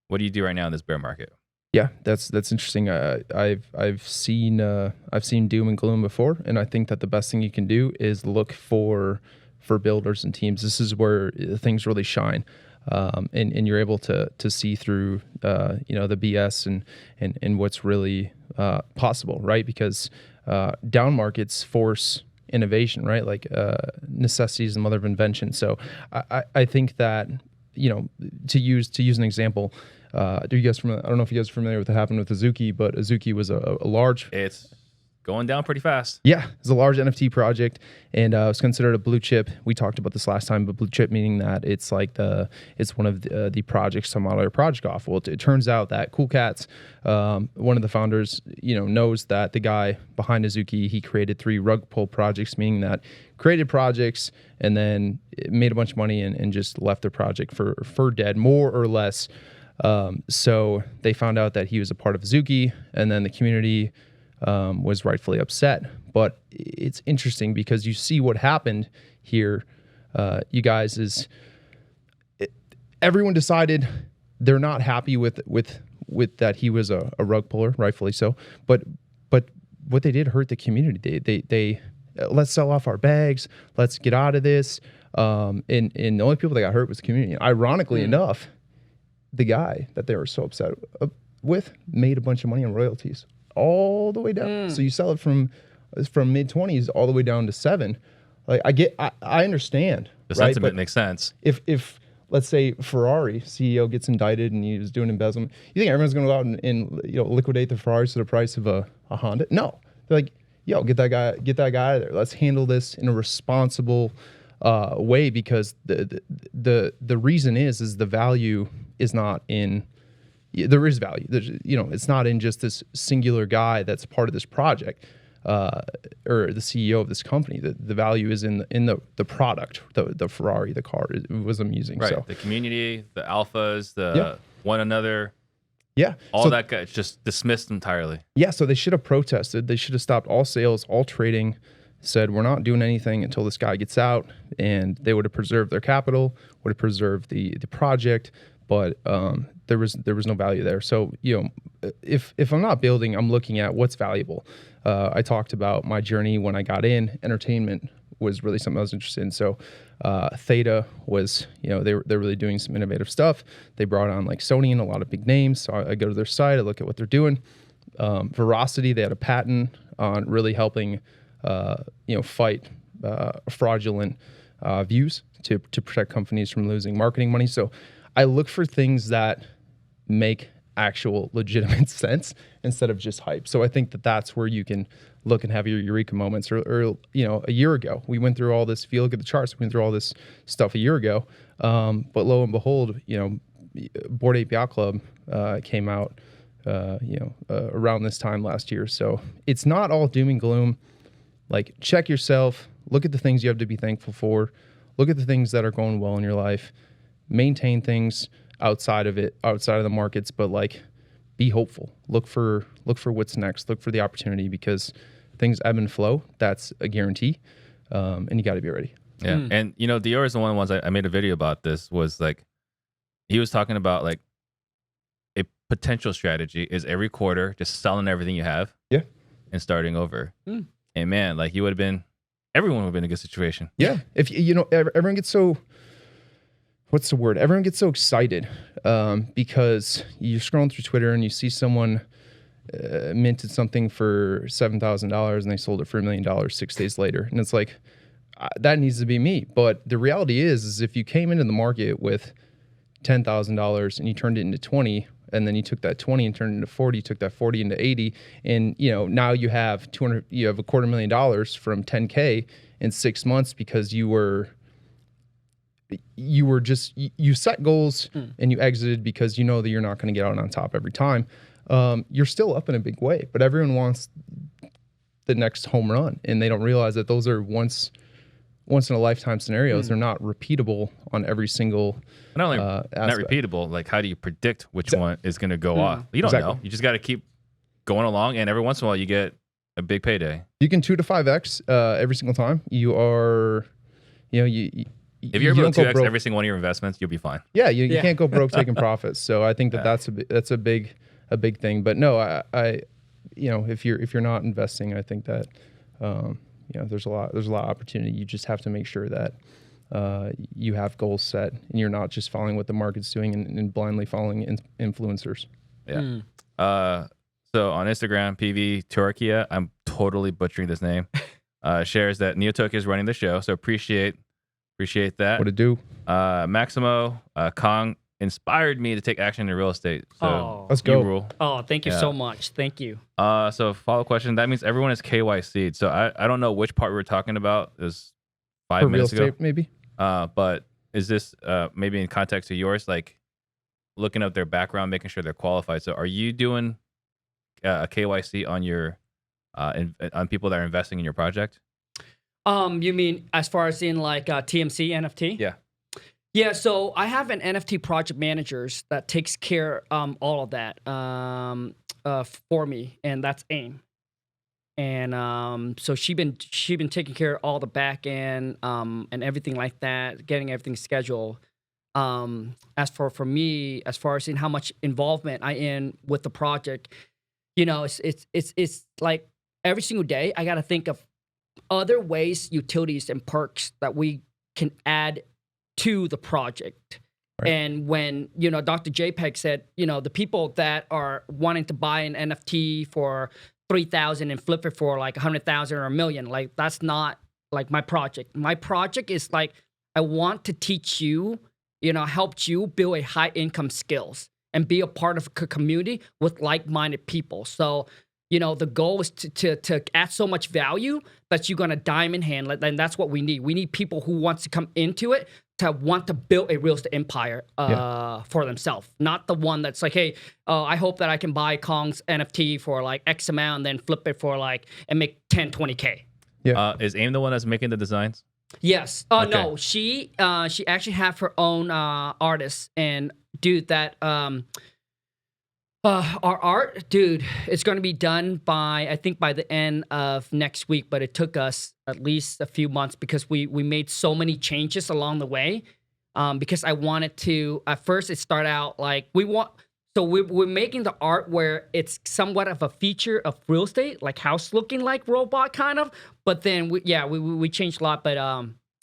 what do you do right now in this bear market? Yeah, that's interesting. I've seen doom and gloom before, and I think that the best thing you can do is look for builders and teams. This is where things really shine, and you're able to see through the BS and what's really possible, right? Because down markets force innovation, right? Like necessity is the mother of invention. So I think that to use an example. I don't know if you guys are familiar with what happened with Azuki, but Azuki was a large. It's going down pretty fast. Yeah, it's a large NFT project, and it's considered a blue chip. We talked about this last time, but blue chip meaning that it's like it's one of the projects to model your project off. Well, it turns out that Cool Cats, one of the founders, knows that the guy behind Azuki, he created 3 rug pull projects, meaning that created projects and then made a bunch of money and just left their project for dead, more or less. So they found out that he was a part of Azuki, and then the community was rightfully upset. But it's interesting because you see what happened here, you guys, everyone decided they're not happy with that he was a rug puller, rightfully so. But what they did hurt the community. They let's sell off our bags, let's get out of this. And the only people that got hurt was the community. Ironically enough, the guy that they were so upset with made a bunch of money on royalties all the way down. So you sell it from mid-20s all the way down to 7. Like I understand. The right? sentiment But makes sense. If let's say Ferrari CEO gets indicted and he was doing embezzlement, you think everyone's going to go out and liquidate the Ferraris to the price of a Honda? No. They're like, yo, get that guy out of there. Let's handle this in a responsible way, because the reason is the value is not in there is value. There's, it's not in just this singular guy that's part of this project, or the CEO of this company. The value is in the product, the Ferrari, the car was I'm using. Right. So The community, the alphas, the one another. Yeah. All that got just dismissed entirely. Yeah. So they should have protested. They should have stopped all sales, all trading, said, we're not doing anything until this guy gets out, and they would have preserved their capital, would have preserved the project. But there was no value there. So, if I'm not building, I'm looking at what's valuable. I talked about my journey when I got in. Entertainment was really something I was interested in. So Theta was, they're really doing some innovative stuff. They brought on like Sony and a lot of big names. So I go to their site, I look at what they're doing. Veracity, they had a patent on really helping, fight fraudulent views to protect companies from losing marketing money. So I look for things that make actual legitimate sense instead of just hype. So I think that's where you can look and have your eureka moments. Or a year ago, we went through all this. If you look at the charts, we went through all this stuff a year ago. But lo and behold, Bored Ape Yacht Club came out, around this time last year. So it's not all doom and gloom. Like, check yourself, look at the things you have to be thankful for, look at the things that are going well in your life, maintain things outside of the markets, but like, be hopeful. Look for what's next. Look for the opportunity, because things ebb and flow. That's a guarantee, and you got to be ready. Yeah, and Dior is one of the ones I made a video about. This was like, he was talking about like a potential strategy is every quarter just selling everything you have, and starting over. And man, like everyone would have been in a good situation. Yeah, if everyone gets so. What's the word? Everyone gets so excited because you're scrolling through Twitter and you see someone minted something for $7,000 and they sold it for $1 million 6 days later, and it's like, that needs to be me. But the reality is if you came into the market with $10,000 and you turned it into 20, and then you took that 20 and turned it into 40, you took that 40 into 80, and now you have $250,000 from 10K in 6 months because you set goals and you exited because you know that you're not going to get out on top every time. You're still up in a big way, but everyone wants the next home run, and they don't realize that those are once in a lifetime scenarios. They're not repeatable on every single. Not only not repeatable, like, how do you predict which one is going to go off? You don't know. You just got to keep going along, and every once in a while you get a big payday. You can 2 to 5x every single time. You are, if you're able to 2x every single one of your investments, you'll be fine. Yeah, you can't go broke taking profits. So I think that's a big thing. But no, I if you're not investing, I think that there's a lot of opportunity. You just have to make sure that you have goals set and you're not just following what the market's doing and blindly following influencers. Yeah. So on Instagram, PV Turkia, I'm totally butchering this name, shares that Neotokia is running the show. So appreciate that. What to do? Maximo, Khang inspired me to take action in real estate. So let's go. Rule. Oh, thank you so much. Thank you. So follow question. That means everyone is KYC'd. So I don't know which part we were talking about. It was 5 minutes ago. Real estate, maybe. But is this maybe in context to yours, like looking up their background, making sure they're qualified? So are you doing a KYC on your on people that are investing in your project? You mean as far as in like TMC NFT? Yeah. Yeah, so I have an NFT project managers that takes care all of that for me, and that's AIM. And so she been taking care of all the back end and everything like that, getting everything scheduled. As for me, as far as in how much involvement I in with the project, it's like every single day I got to think of other ways, utilities, and perks that we can add to the project. Right. And when, Dr. Jpeg said, the people that are wanting to buy an NFT for $3,000 and flip it for like 100,000 or $1 million, like, that's not like my project. My project is like, I want to teach you, help you build a high income skills and be a part of a community with like-minded people. So the goal is to add so much value that you're going to diamond hand. And that's what we need. We need people who wants to come into it to want to build a real estate empire for themselves. Not the one that's like, hey, I hope that I can buy Khang's NFT for like X amount and then flip it for like, and make 10, 20K. Yeah. Is AIM the one that's making the designs? Yes. Okay. No, she actually have her own artist, and dude, that our art, dude, it's going to be done I think by the end of next week, but it took us at least a few months because we made so many changes along the way. Because I wanted to, at first it started out like we're making the art where it's somewhat of a feature of real estate, like house looking like robot kind of, but then we changed a lot, but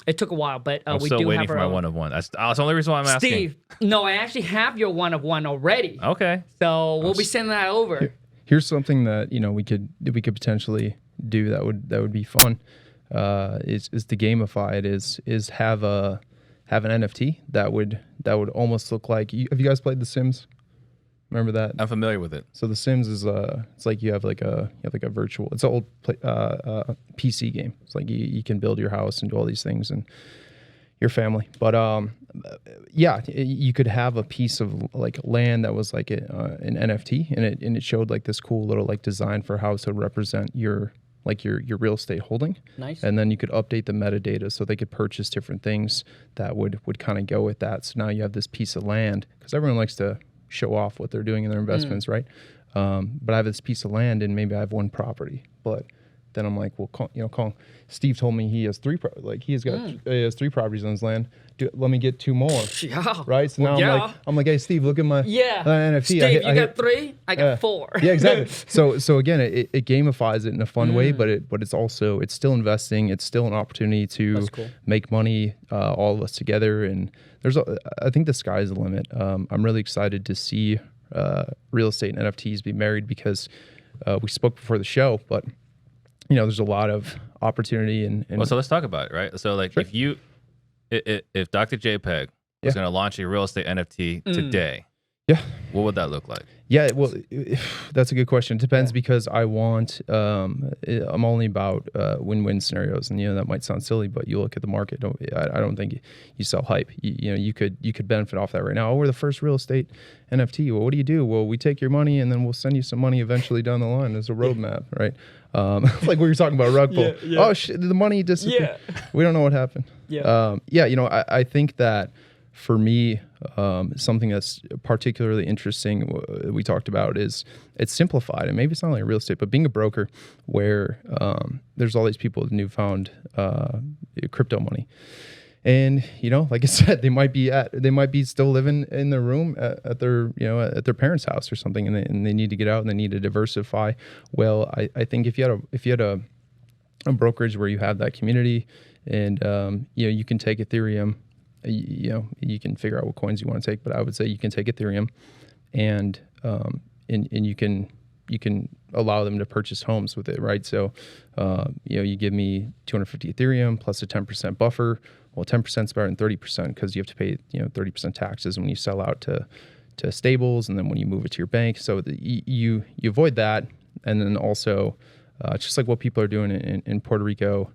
it took a while, but I'm we still do waiting have for my one of one. That's the only reason why I'm asking. Steve, no, I actually have your one of one already. Okay. So we'll be sending that over. Here's something that we could potentially do that would be fun. Is to gamify it. Is have an NFT that would almost look like. Have you guys played The Sims? Remember that? I'm familiar with it. So The Sims is it's like you have like a virtual. It's an old PC game. It's like you can build your house and do all these things and your family. But you could have a piece of like land that was like an NFT, and it showed like this cool little like design for how it would represent your real estate holding. Nice. And then you could update the metadata so they could purchase different things that would kind of go with that. So now you have this piece of land, because everyone likes to show off what they're doing in their investments, right? But I have this piece of land and maybe I have one property, but then I'm like, well, Khang, Steve told me he has three properties on his land. Let me get two more. Yeah. Right. So now I'm like, hey, Steve, look at my NFT. Steve, you got 3, I got 4. Yeah, exactly. So again, it gamifies it in a fun way, but it's still investing. It's still an opportunity to make money, all of us together. And I think the sky's the limit. I'm really excited to see real estate and NFTs be married, because we spoke before the show, but there's a lot of opportunity and well, so let's talk about it, right? So like if Dr. Jpeg was going to launch a real estate NFT today, what would that look like? Yeah, well, that's a good question. It depends, because I want, I'm only about win-win scenarios, and that might sound silly, but you look at the market. I don't think you sell hype. You could benefit off that right now. Oh, we're the first real estate NFT. Well, what do? Well, we take your money and then we'll send you some money eventually down the line as a roadmap, right? Like we were talking about rug pull. Oh shit, the money disappeared. We don't know what happened. I think that for me, something that's particularly interesting we talked about is it's simplified, and maybe it's not only real estate, but being a broker where there's all these people with newfound crypto money. And like I said, they might be still living in their room at their parents' house or something, and they need to get out and they need to diversify. Well, I think if you had a brokerage where you have that community, and you can take Ethereum, you can figure out what coins you want to take, but I would say you can take Ethereum, and you can allow them to purchase homes with it, right? So you give me 250 Ethereum plus a 10% buffer. Well, 10% is better than 30% because you have to pay 30% taxes when you sell out to stables, and then when you move it to your bank. So you avoid that, and then also just like what people are doing in Puerto Rico,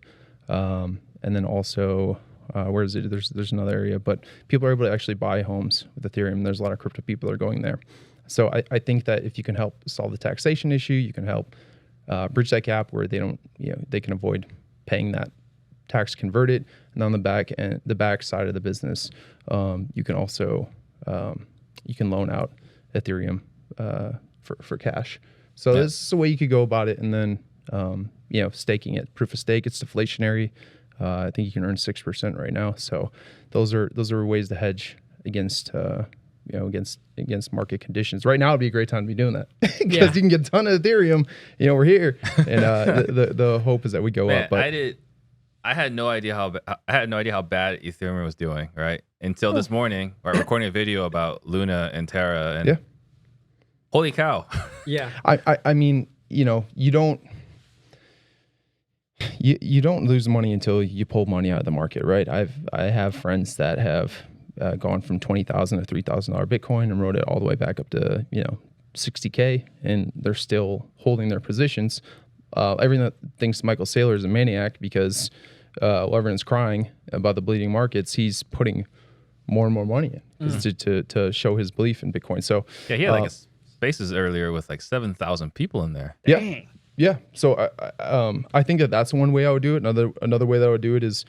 and then also where is it? There's another area, but people are able to actually buy homes with Ethereum. There's a lot of crypto people that are going there. So I think that if you can help solve the taxation issue, you can help bridge that gap where they don't, they can avoid paying that tax, convert it, and on the back side of the business, you can also you can loan out Ethereum for cash. So this is a way you could go about it, and then staking it, proof of stake. It's deflationary. I think you can earn 6% right now. So those are ways to hedge against against market conditions. Right now would be a great time to be doing that because you can get a ton of Ethereum. We're here, and the hope is that we go up. But I had no idea how bad Ethereum was doing, right? Until this morning, right, recording a video about Luna and Terra, and holy cow! Yeah, I mean, you don't lose money until you pull money out of the market, right? I have friends that have gone from $20,000 to $3,000 Bitcoin and rode it all the way back up to 60K and they're still holding their positions. Everyone that thinks Michael Saylor is a maniac because while everyone's crying about the bleeding markets, he's putting more and more money in to show his belief in Bitcoin. So Yeah, he had like a spaces earlier with like 7,000 people in there. Dang. Yeah. So I think that's one way I would do it. Another way that I would do it is,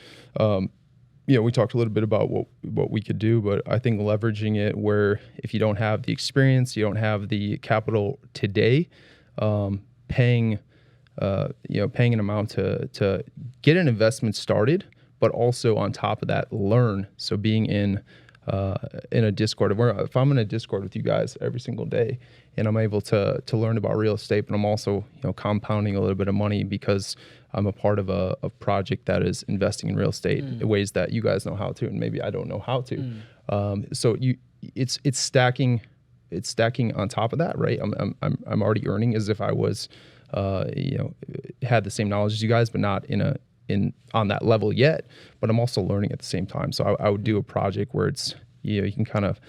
we talked a little bit about what we could do, but I think leveraging it where if you don't have the experience, you don't have the capital today, paying an amount to get an investment started, but also on top of that, learn. So being in a Discord, if I'm in a Discord with you guys every single day, and I'm able to learn about real estate, but I'm also compounding a little bit of money because I'm a part of a project that is investing in real estate in ways that you guys know how to, and maybe I don't know how to. So it's stacking on top of that, right? I'm already earning as if I was had the same knowledge as you guys, but not on that level yet. But I'm also learning at the same time. So I would do a project where it's you can kind of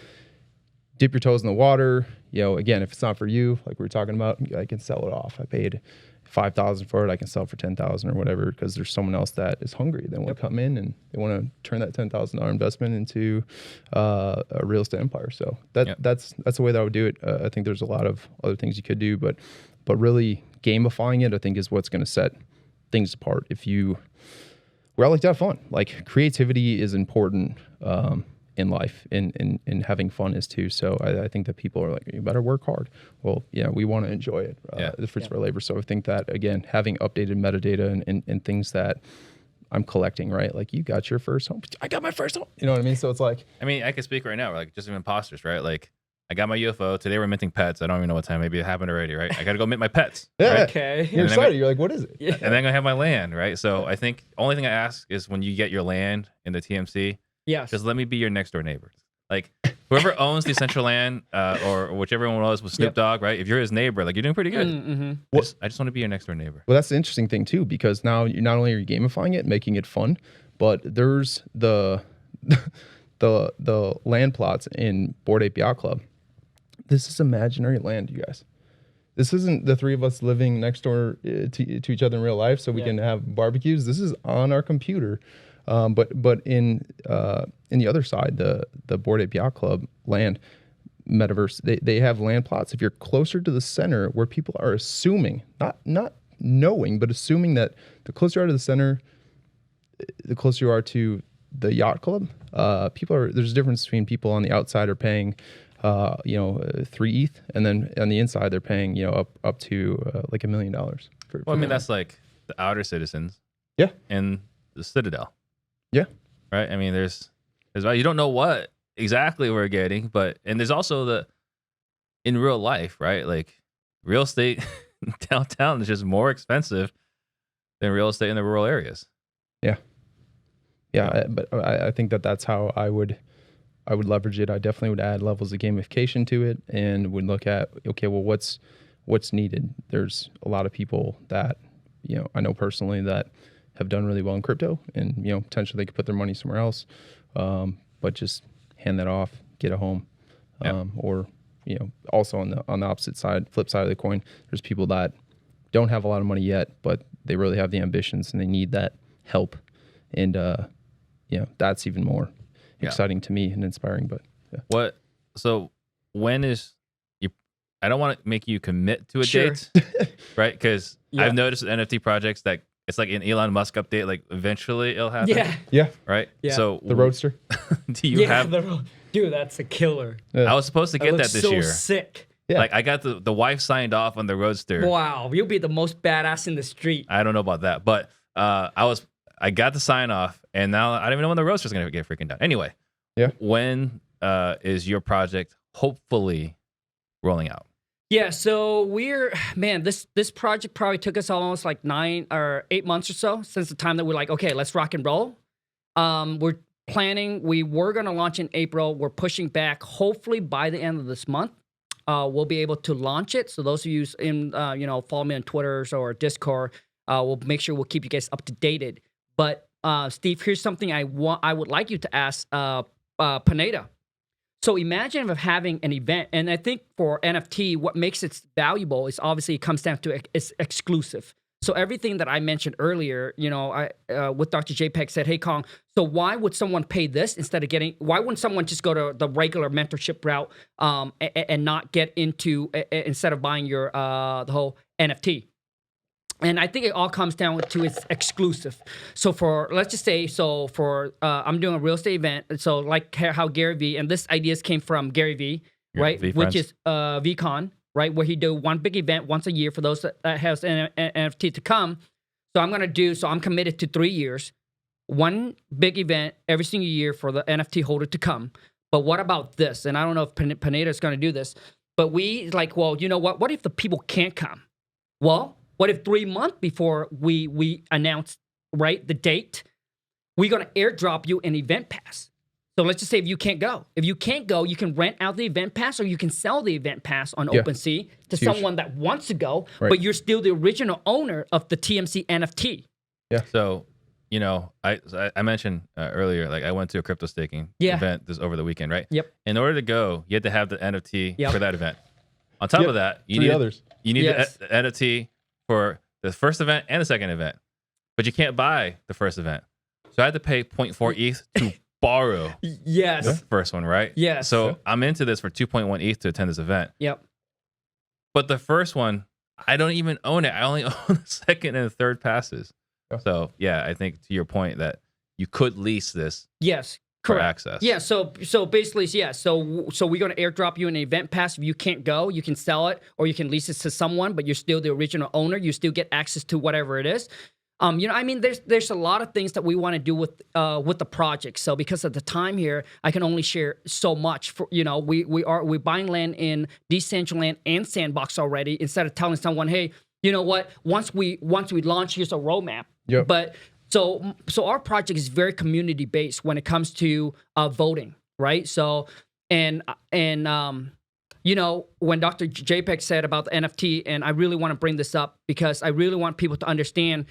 dip your toes in the water. Again, if it's not for you, like we were talking about, I can sell it off. I paid $5,000 for it. I can sell it for $10,000 or whatever because there's someone else that is hungry. They want to come in and they want to turn that $10,000 investment into a real estate empire. So that's the way that I would do it. I think there's a lot of other things you could do, but really gamifying it, I think, is what's going to set things apart. We all like to have fun. Like creativity is important in life, and having fun is too. So I think that people are like, you better work hard. Well, we want to enjoy it, the fruits of our labor. So I think that, again, having updated metadata and things that I'm collecting, right? Like you got your first home. I got my first home. You know what I mean? So it's like, I can speak right now. We're like just imposters, right? Like I got my UFO. Today we're minting pets. I don't even know what time. Maybe it happened already, right? I got to go mint my pets. Yeah. Right? Okay. You're excited. You're like, what is it? Yeah. And then I'm going to have my land, right? So I think only thing I ask is when you get your land in the TMC, Yes. just let me be your next door neighbor. Like whoever owns the central land or whichever one was with Snoop Dogg, right? If you're his neighbor, like you're doing pretty good. I just want to be your next door neighbor. Well, that's the interesting thing too, because now you not only are you gamifying it, making it fun, but there's the land plots in Bored Ape Yacht Club. This is imaginary land, you guys. This isn't the three of us living next door to each other in real life so we can have barbecues. This is on our computer. But in the other side, the Bored Ape Yacht Club land metaverse, they have land plots. If you're closer to the center, where people are assuming, not knowing, but assuming that the closer you are to the center, the closer you are to the yacht club. There's a difference between people on the outside are paying 3 ETH, and then on the inside they're paying up to like $1 million. That's like the outer citizens. Yeah. And the Citadel. Yeah. Right. I mean, there's you don't know what exactly we're getting, and there's also in real life, right? Like real estate downtown is just more expensive than real estate in the rural areas. Yeah. Yeah. But I think that's how I would leverage it. I definitely would add levels of gamification to it and would look at, okay, well, what's needed? There's a lot of people that, I know personally that have done really well in crypto and, potentially they could put their money somewhere else. But just hand that off, get a home. Or, also on the opposite side, flip side of the coin, there's people that don't have a lot of money yet, but they really have the ambitions and they need that help. And, that's even more exciting to me and inspiring. But So when is you? I don't want to make you commit to a Sure. date, right? Because I've noticed with NFT projects that it's like an Elon Musk update. Like eventually it'll happen. Yeah. Right. Yeah. So The Roadster. do you have? Dude, that's a killer. Yeah. I was supposed to get that this so year. Sick. Yeah. Like I got the wife signed off on the Roadster. Wow, you'll be the most badass in the street. I don't know about that, but I got the sign off, and now I don't even know when the Roadster's gonna get freaking done. Anyway, when is your project hopefully rolling out? Yeah, so this project probably took us almost like 9 or 8 months or so since the time that we're like, okay, let's rock and roll. We're planning. We were gonna launch in April. We're pushing back. Hopefully by the end of this month, we'll be able to launch it. So those of you follow me on Twitter or Discord, we'll make sure we'll keep you guys up to date. But Steve, here's something I would like you to ask Pineda. So imagine of having an event, and I think for NFT, what makes it valuable is obviously it comes down to it's exclusive. So everything that I mentioned earlier, I with Dr. Jpeg said, hey, Khang, so why would someone pay this instead of why wouldn't someone just go to the regular mentorship route and not get into, instead of buying your the whole NFT? And I think it all comes down to it's exclusive. So let's just say, I'm doing a real estate event. So like how Gary Vee, and this ideas came from Gary Vee, right? Which is VCon, right? Where he do one big event once a year for those that has an NFT to come. So I'm committed to 3 years, one big event every single year for the NFT holder to come. But what about this? And I don't know if Pineda is going to do this, but well, you know what? What if the people can't come? Well, what if 3 months before we announce, right, the date, we're going to airdrop you an event pass. So let's just say if you can't go. If you can't go, you can rent out the event pass, or you can sell the event pass on OpenSea to someone that wants to go, but you're still the original owner of the TMC NFT. Yeah. So, I mentioned earlier, like I went to a crypto staking event this over the weekend, right? Yep. In order to go, you had to have the NFT for that event. On top of that, you need the NFT for the first event and the second event, but you can't buy the first event. So I had to pay 0.4 ETH to borrow the first one, right? Yes. So I'm into this for 2.1 ETH to attend this event. Yep. But the first one, I don't even own it. I only own the second and the third passes. So yeah, I think to your point that you could lease this. Yes. For Correct. access. Yeah. So basically, yeah. So we're gonna airdrop you an event pass. If you can't go, you can sell it or you can lease it to someone, but you're still the original owner. You still get access to whatever it is. There's a lot of things that we want to do with the project. So because of the time here, I can only share so much. For we're buying land in Decentraland and Sandbox already. Instead of telling someone, hey, you know what? Once we launch, here's a roadmap. Yep. But so our project is very community based when it comes to voting, right? So when Dr. Jpeg said about the NFT, and I really want to bring this up because I really want people to understand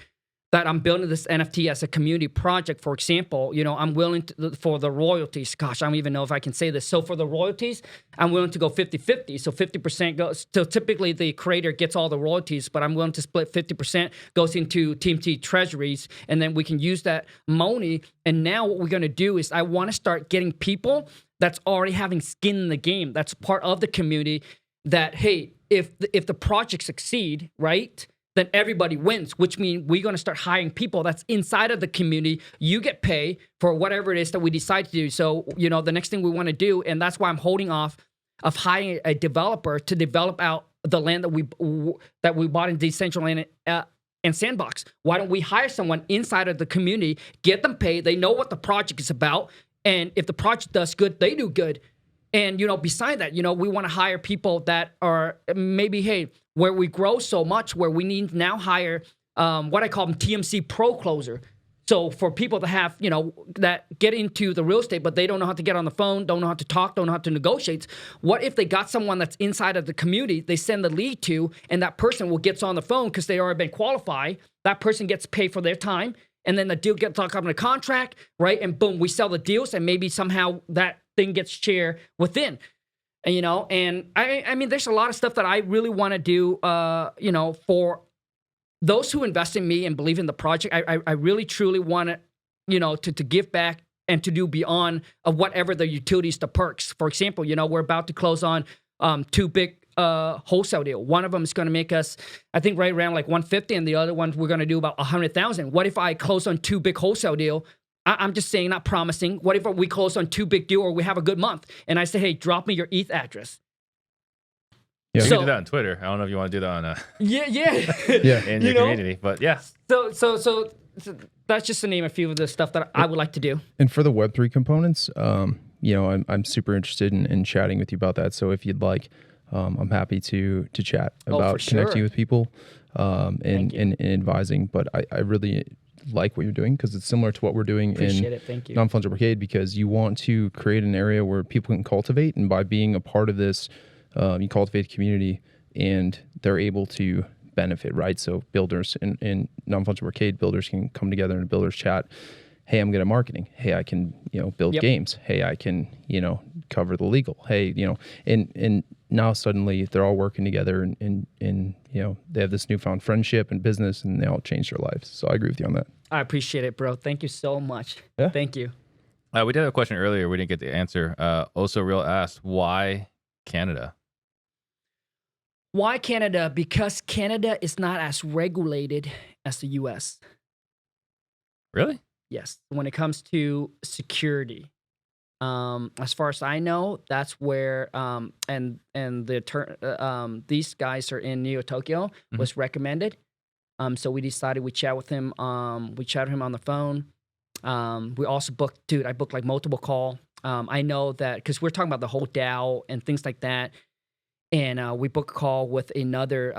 that I'm building this NFT as a community project. For example, I'm willing to, for the royalties, gosh, I don't even know if I can say this. So for the royalties, I'm willing to go 50-50. So 50% goes, so typically the creator gets all the royalties, but I'm willing to split 50% goes into TMT treasuries, and then we can use that money. And now what we're going to do is I want to start getting people that's already having skin in the game, that's part of the community, that, hey, if the project succeed, right, then everybody wins, which means we're going to start hiring people that's inside of the community. You get paid for whatever it is that we decide to do. So, the next thing we want to do, and that's why I'm holding off of hiring a developer to develop out the land that we bought in Decentraland and Sandbox. Why don't we hire someone inside of the community, get them paid, they know what the project is about, and if the project does good, they do good. And, beside that, we want to hire people that are maybe, hey, where we grow so much, where we need to now hire what I call them TMC pro closer. So for people that have, that get into the real estate, but they don't know how to get on the phone, don't know how to talk, don't know how to negotiate. What if they got someone that's inside of the community, they send the lead to, and that person gets on the phone because they already been qualified. That person gets paid for their time. And then the deal gets locked up in a contract, right? And boom, we sell the deals, and maybe somehow that thing gets shared within. And, and I mean, there's a lot of stuff that I really want to do, for those who invest in me and believe in the project. I really, truly want to give back and to do beyond of whatever the utilities, the perks. For example, we're about to close on 2 big wholesale deal. One of them is going to make us, I think, right around like 150, and the other one we're going to do about 100,000. What if I close on 2 big wholesale deal? I'm just saying, not promising. What if we close on 2 big deal, or we have a good month, and I say, hey, drop me your ETH address? Yeah, you can do that on Twitter. I don't know if you want to do that on in your community, but yeah. So that's just to name a few of the stuff that I would like to do. And for the Web3 components, I'm super interested in chatting with you about that. So if you'd like, I'm happy to chat about connecting with people and advising. But I really like what you're doing because it's similar to what we're doing in non-fungible arcade, because you want to create an area where people can cultivate, and by being a part of this, you cultivate a community and they're able to benefit, right? So builders in non-fungible arcade, builders can come together in a builders chat hey, I'm good at marketing. Hey, I can, build games. Hey, I can, cover the legal. Hey, and now suddenly they're all working together and they have this newfound friendship and business, and they all change their lives. So I agree with you on that. I appreciate it, bro. Thank you so much. Yeah. Thank you. We did have a question earlier. We didn't get the answer. Also Real asked, why Canada? Why Canada? Because Canada is not as regulated as the US. Really? Yes. When it comes to security. As far as I know, that's where these guys are in Neo Tokyo was recommended. So we decided we chat with him. We chatted him on the phone. We also booked, I booked like multiple call. I know that because we're talking about the whole DAO and things like that. And we booked a call with another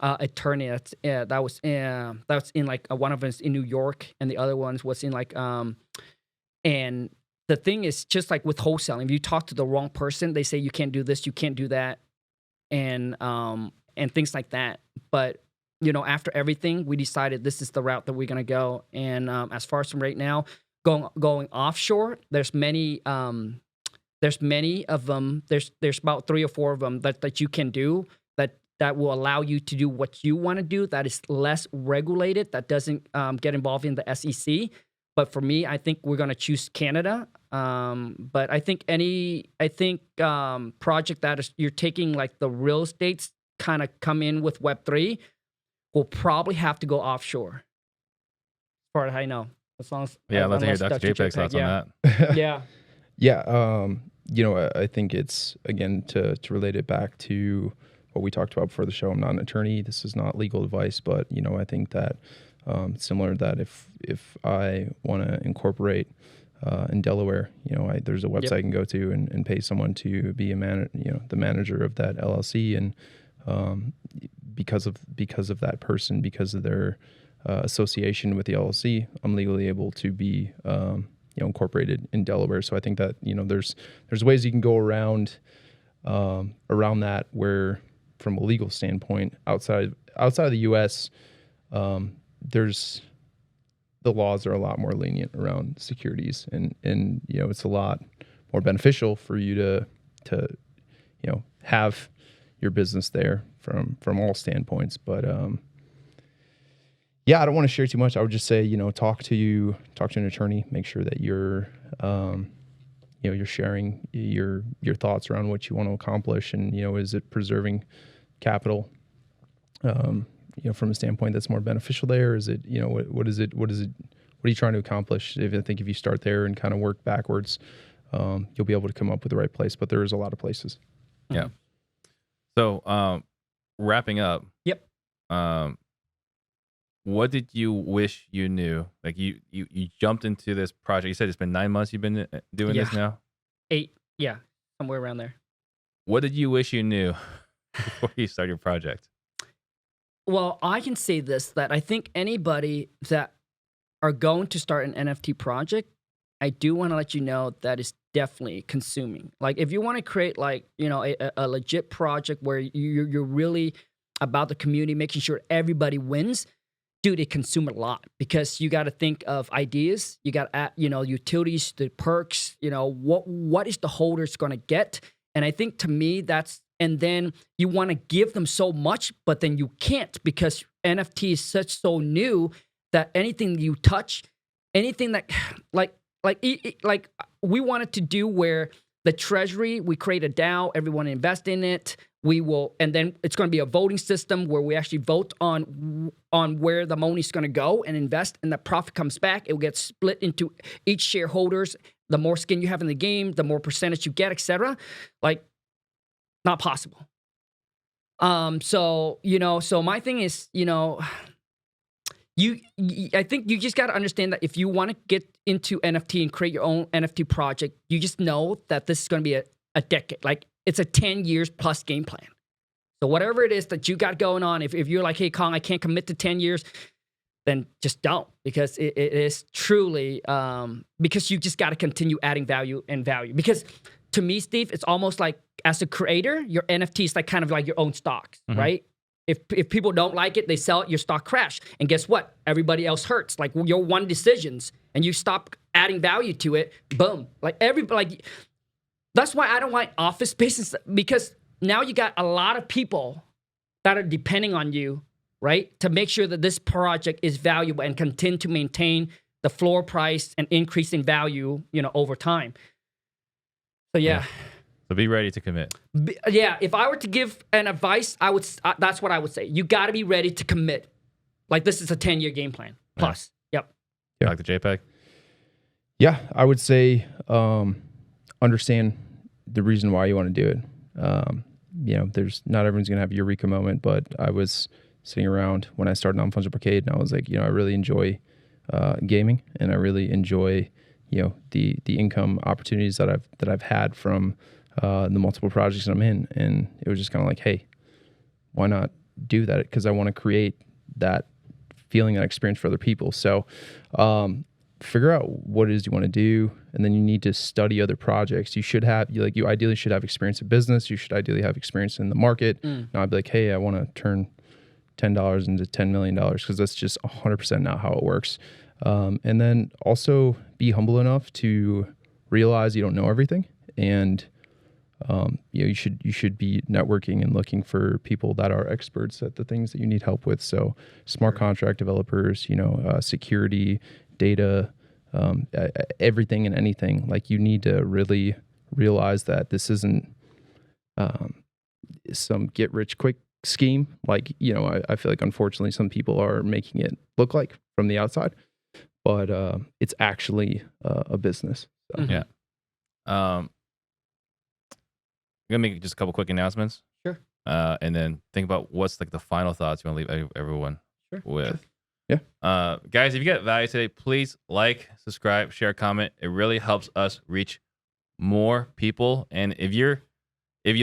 attorney that was in like one of them in New York, and the other ones was in like and the thing is, just like with wholesaling, if you talk to the wrong person, they say you can't do this, you can't do that, and things like that. But after everything, we decided this is the route that we're gonna go. And as far as from right now, going offshore, there's many of them. There's about 3 or 4 of them that you can do that will allow you to do what you want to do. That is less regulated. That doesn't get involved in the SEC. But for me, I think we're gonna choose Canada. But I think project that is you're taking like the real estates kind of come in with Web3 will probably have to go offshore. As far as I know, as long as I'd love to hear Dr. Jpeg's thoughts on that. Yeah. Yeah. I think it's, again, to relate it back to what we talked about before the show. I'm not an attorney. This is not legal advice, but I think that similar that if I want to incorporate in Delaware, there's a website I can go to and pay someone to be the manager of that LLC, and because of that person, because of their association with the LLC, I'm legally able to be incorporated in Delaware. So I think that there's ways you can go around that, where from a legal standpoint, outside of the U.S., the laws are a lot more lenient around securities, and it's a lot more beneficial for you to have your business there from all standpoints. But I don't want to share too much. I would just say, talk to an attorney, make sure that you're you're sharing your thoughts around what you want to accomplish, and is it preserving capital from a standpoint that's more beneficial there? Is it, what are you trying to accomplish? I think if you start there and kind of work backwards, you'll be able to come up with the right place, but there is a lot of places. Yeah. So, wrapping up. Yep. What did you wish you knew? Like you jumped into this project. You said it's been 9 months you've been doing this now? 8. Yeah. Somewhere around there. What did you wish you knew before you started your project? Well, I can say this, that I think anybody that are going to start an NFT project, I do want to let you know that is definitely consuming. Like, if you want to create like, a legit project where you're really about the community, making sure everybody wins, dude, it consumes a lot, because you got to think of ideas, you got utilities, the perks, what is the holders going to get? And I think to me and then you want to give them so much, but then you can't, because NFT is so new that anything you touch, anything that like we wanted to do where the treasury, we create a DAO, everyone invest in it. And then it's going to be a voting system where we actually vote on where the money is going to go and invest, and the profit comes back. It will get split into each shareholders. The more skin you have in the game, the more percentage you get, etc. Like, not possible. So my thing is, I think you just got to understand that if you want to get into NFT and create your own NFT project, you just know that this is going to be a decade. Like, it's a 10 years plus game plan. So whatever it is that you got going on, if you're like, hey, Khang, I can't commit to 10 years, then just don't, because it is truly, because you just got to continue adding value. Because to me, Steve, it's almost like, as a creator, your NFT is like kind of like your own stocks, right? If people don't like it, they sell it, your stock crash. And guess what? Everybody else hurts. Like, your one decisions and you stop adding value to it, boom. That's why I don't like office spaces, because now you got a lot of people that are depending on you, right, to make sure that this project is valuable and continue to maintain the floor price and increase in value, over time. So yeah. So be ready to commit. Yeah, if I were to give an advice, that's what I would say. You got to be ready to commit. Like, this is a 10-year game plan plus. Yep. Yeah. Like the Jpeg? Yeah, I would say understand the reason why you want to do it. There's not everyone's going to have a eureka moment, but I was sitting around when I started Non-Fungible Arcade, and I was like, I really enjoy gaming, and I really enjoy, the income opportunities that I've had from the multiple projects that I'm in. And it was just kind of like, hey, why not do that? Because I want to create that feeling, that experience for other people. So figure out what it is you want to do, and then you need to study other projects. You ideally should have experience in business. You should ideally have experience in the market. Now I'd be like, hey, I want to turn $10 into $10 million, because that's just 100% not how it works. And then also be humble enough to realize you don't know everything, and you should be networking and looking for people that are experts at the things that you need help with. So smart contract developers, security, data, everything and anything. Like, you need to really realize that this isn't some get rich quick scheme. Like, I feel like unfortunately some people are making it look like from the outside, but it's actually a business. So. Yeah. I'm gonna make just a couple quick announcements. Sure. And then think about what's like the final thoughts you want to leave everyone with. Yeah. Guys, if you get value today, please like, subscribe, share, comment. It really helps us reach more people. And if you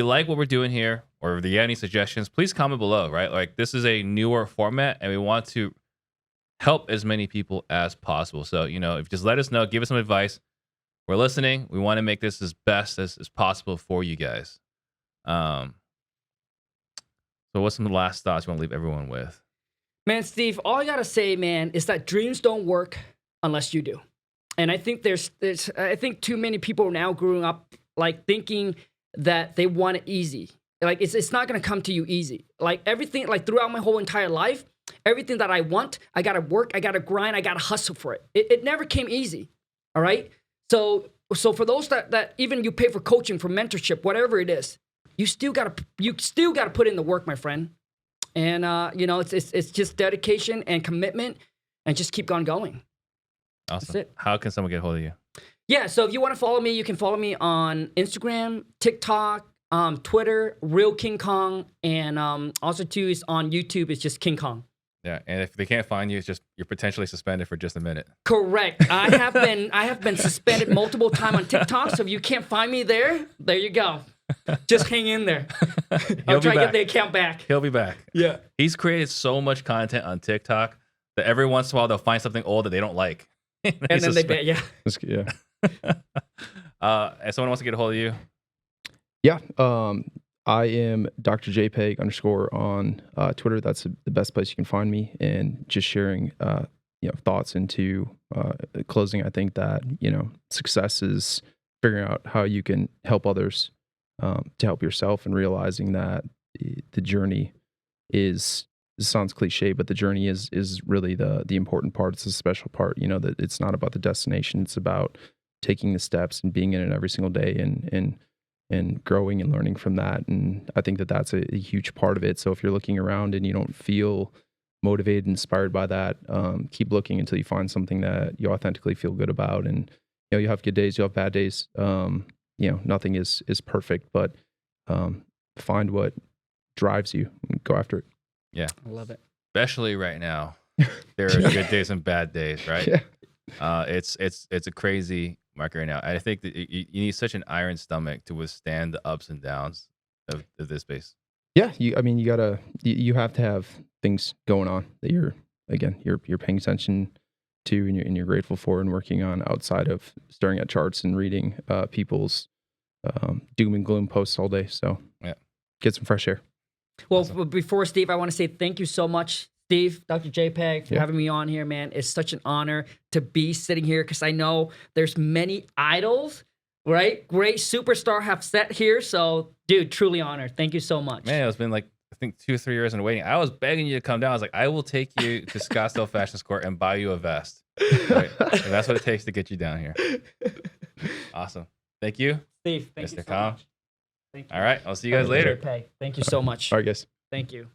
like what we're doing here, or if you have any suggestions, please comment below, right? Like, this is a newer format, and we want to help as many people as possible. So, if you just let us know, give us some advice. We're listening. We want to make this as best as possible for you guys. So what's some last thoughts you want to leave everyone with? Man, Steve, all I got to say, man, is that dreams don't work unless you do. And I think I think too many people now growing up, like, thinking that they want it easy. Like, it's not going to come to you easy. Like, everything, like, throughout my whole entire life, everything that I want, I got to work, I got to grind, I got to hustle for it. It never came easy. All right. So for those that even you pay for coaching, for mentorship, whatever it is, you still gotta put in the work, my friend. And it's just dedication and commitment, and just keep on going. Awesome. That's it. How can someone get a hold of you? Yeah, so if you want to follow me, you can follow me on Instagram, TikTok, Twitter, Real King Kong, and also too is on YouTube. It's just King Kong. Yeah, and if they can't find you, it's just you're potentially suspended for just a minute. Correct. I have been suspended multiple times on TikTok. So if you can't find me there you go. Just hang in there. I'll try to get the account back. He'll be back. Yeah. He's created so much content on TikTok that every once in a while they'll find something old that they don't like. And then they bet, yeah. Yeah. If someone wants to get a hold of you. Yeah. I am Dr. Jpeg _ on Twitter. That's the best place you can find me, and just sharing thoughts into closing. I think that success is figuring out how you can help others to help yourself, and realizing that the journey is, it sounds cliche, but the journey is really the important part. It's the special part. That it's not about the destination. It's about taking the steps and being in it every single day, and growing and learning from that. And I think that that's a huge part of it. So if you're looking around and you don't feel motivated, inspired by that, keep looking until you find something that you authentically feel good about. And you have good days, you have bad days. Nothing is perfect, but find what drives you and go after it. Yeah, I love it. Especially right now, there are good days and bad days, right? Yeah. It's a crazy market right now. I think that you need such an iron stomach to withstand the ups and downs of this space. Yeah, you have to have things going on that you're paying attention to, and you're grateful for, and working on, outside of staring at charts and reading people's doom and gloom posts all day. So yeah, get some fresh air. Well, Awesome. before Steve, I want to say thank you so much, Steve, Dr. Jpeg, for having me on here, man. It's such an honor to be sitting here because I know there's many idols, right? Great superstar have sat here. So, dude, truly honored. Thank you so much. Man, it's been like, I think 2 or 3 years in waiting. I was begging you to come down. I was like, I will take you to Scottsdale Fashion Square and buy you a vest. Right? And that's what it takes to get you down here. Awesome. Thank you, Steve. Thank Mr. you so Khang. much. Thank you. All right. I'll see you guys later. Jpeg, thank you so much. All right, guys. Thank you.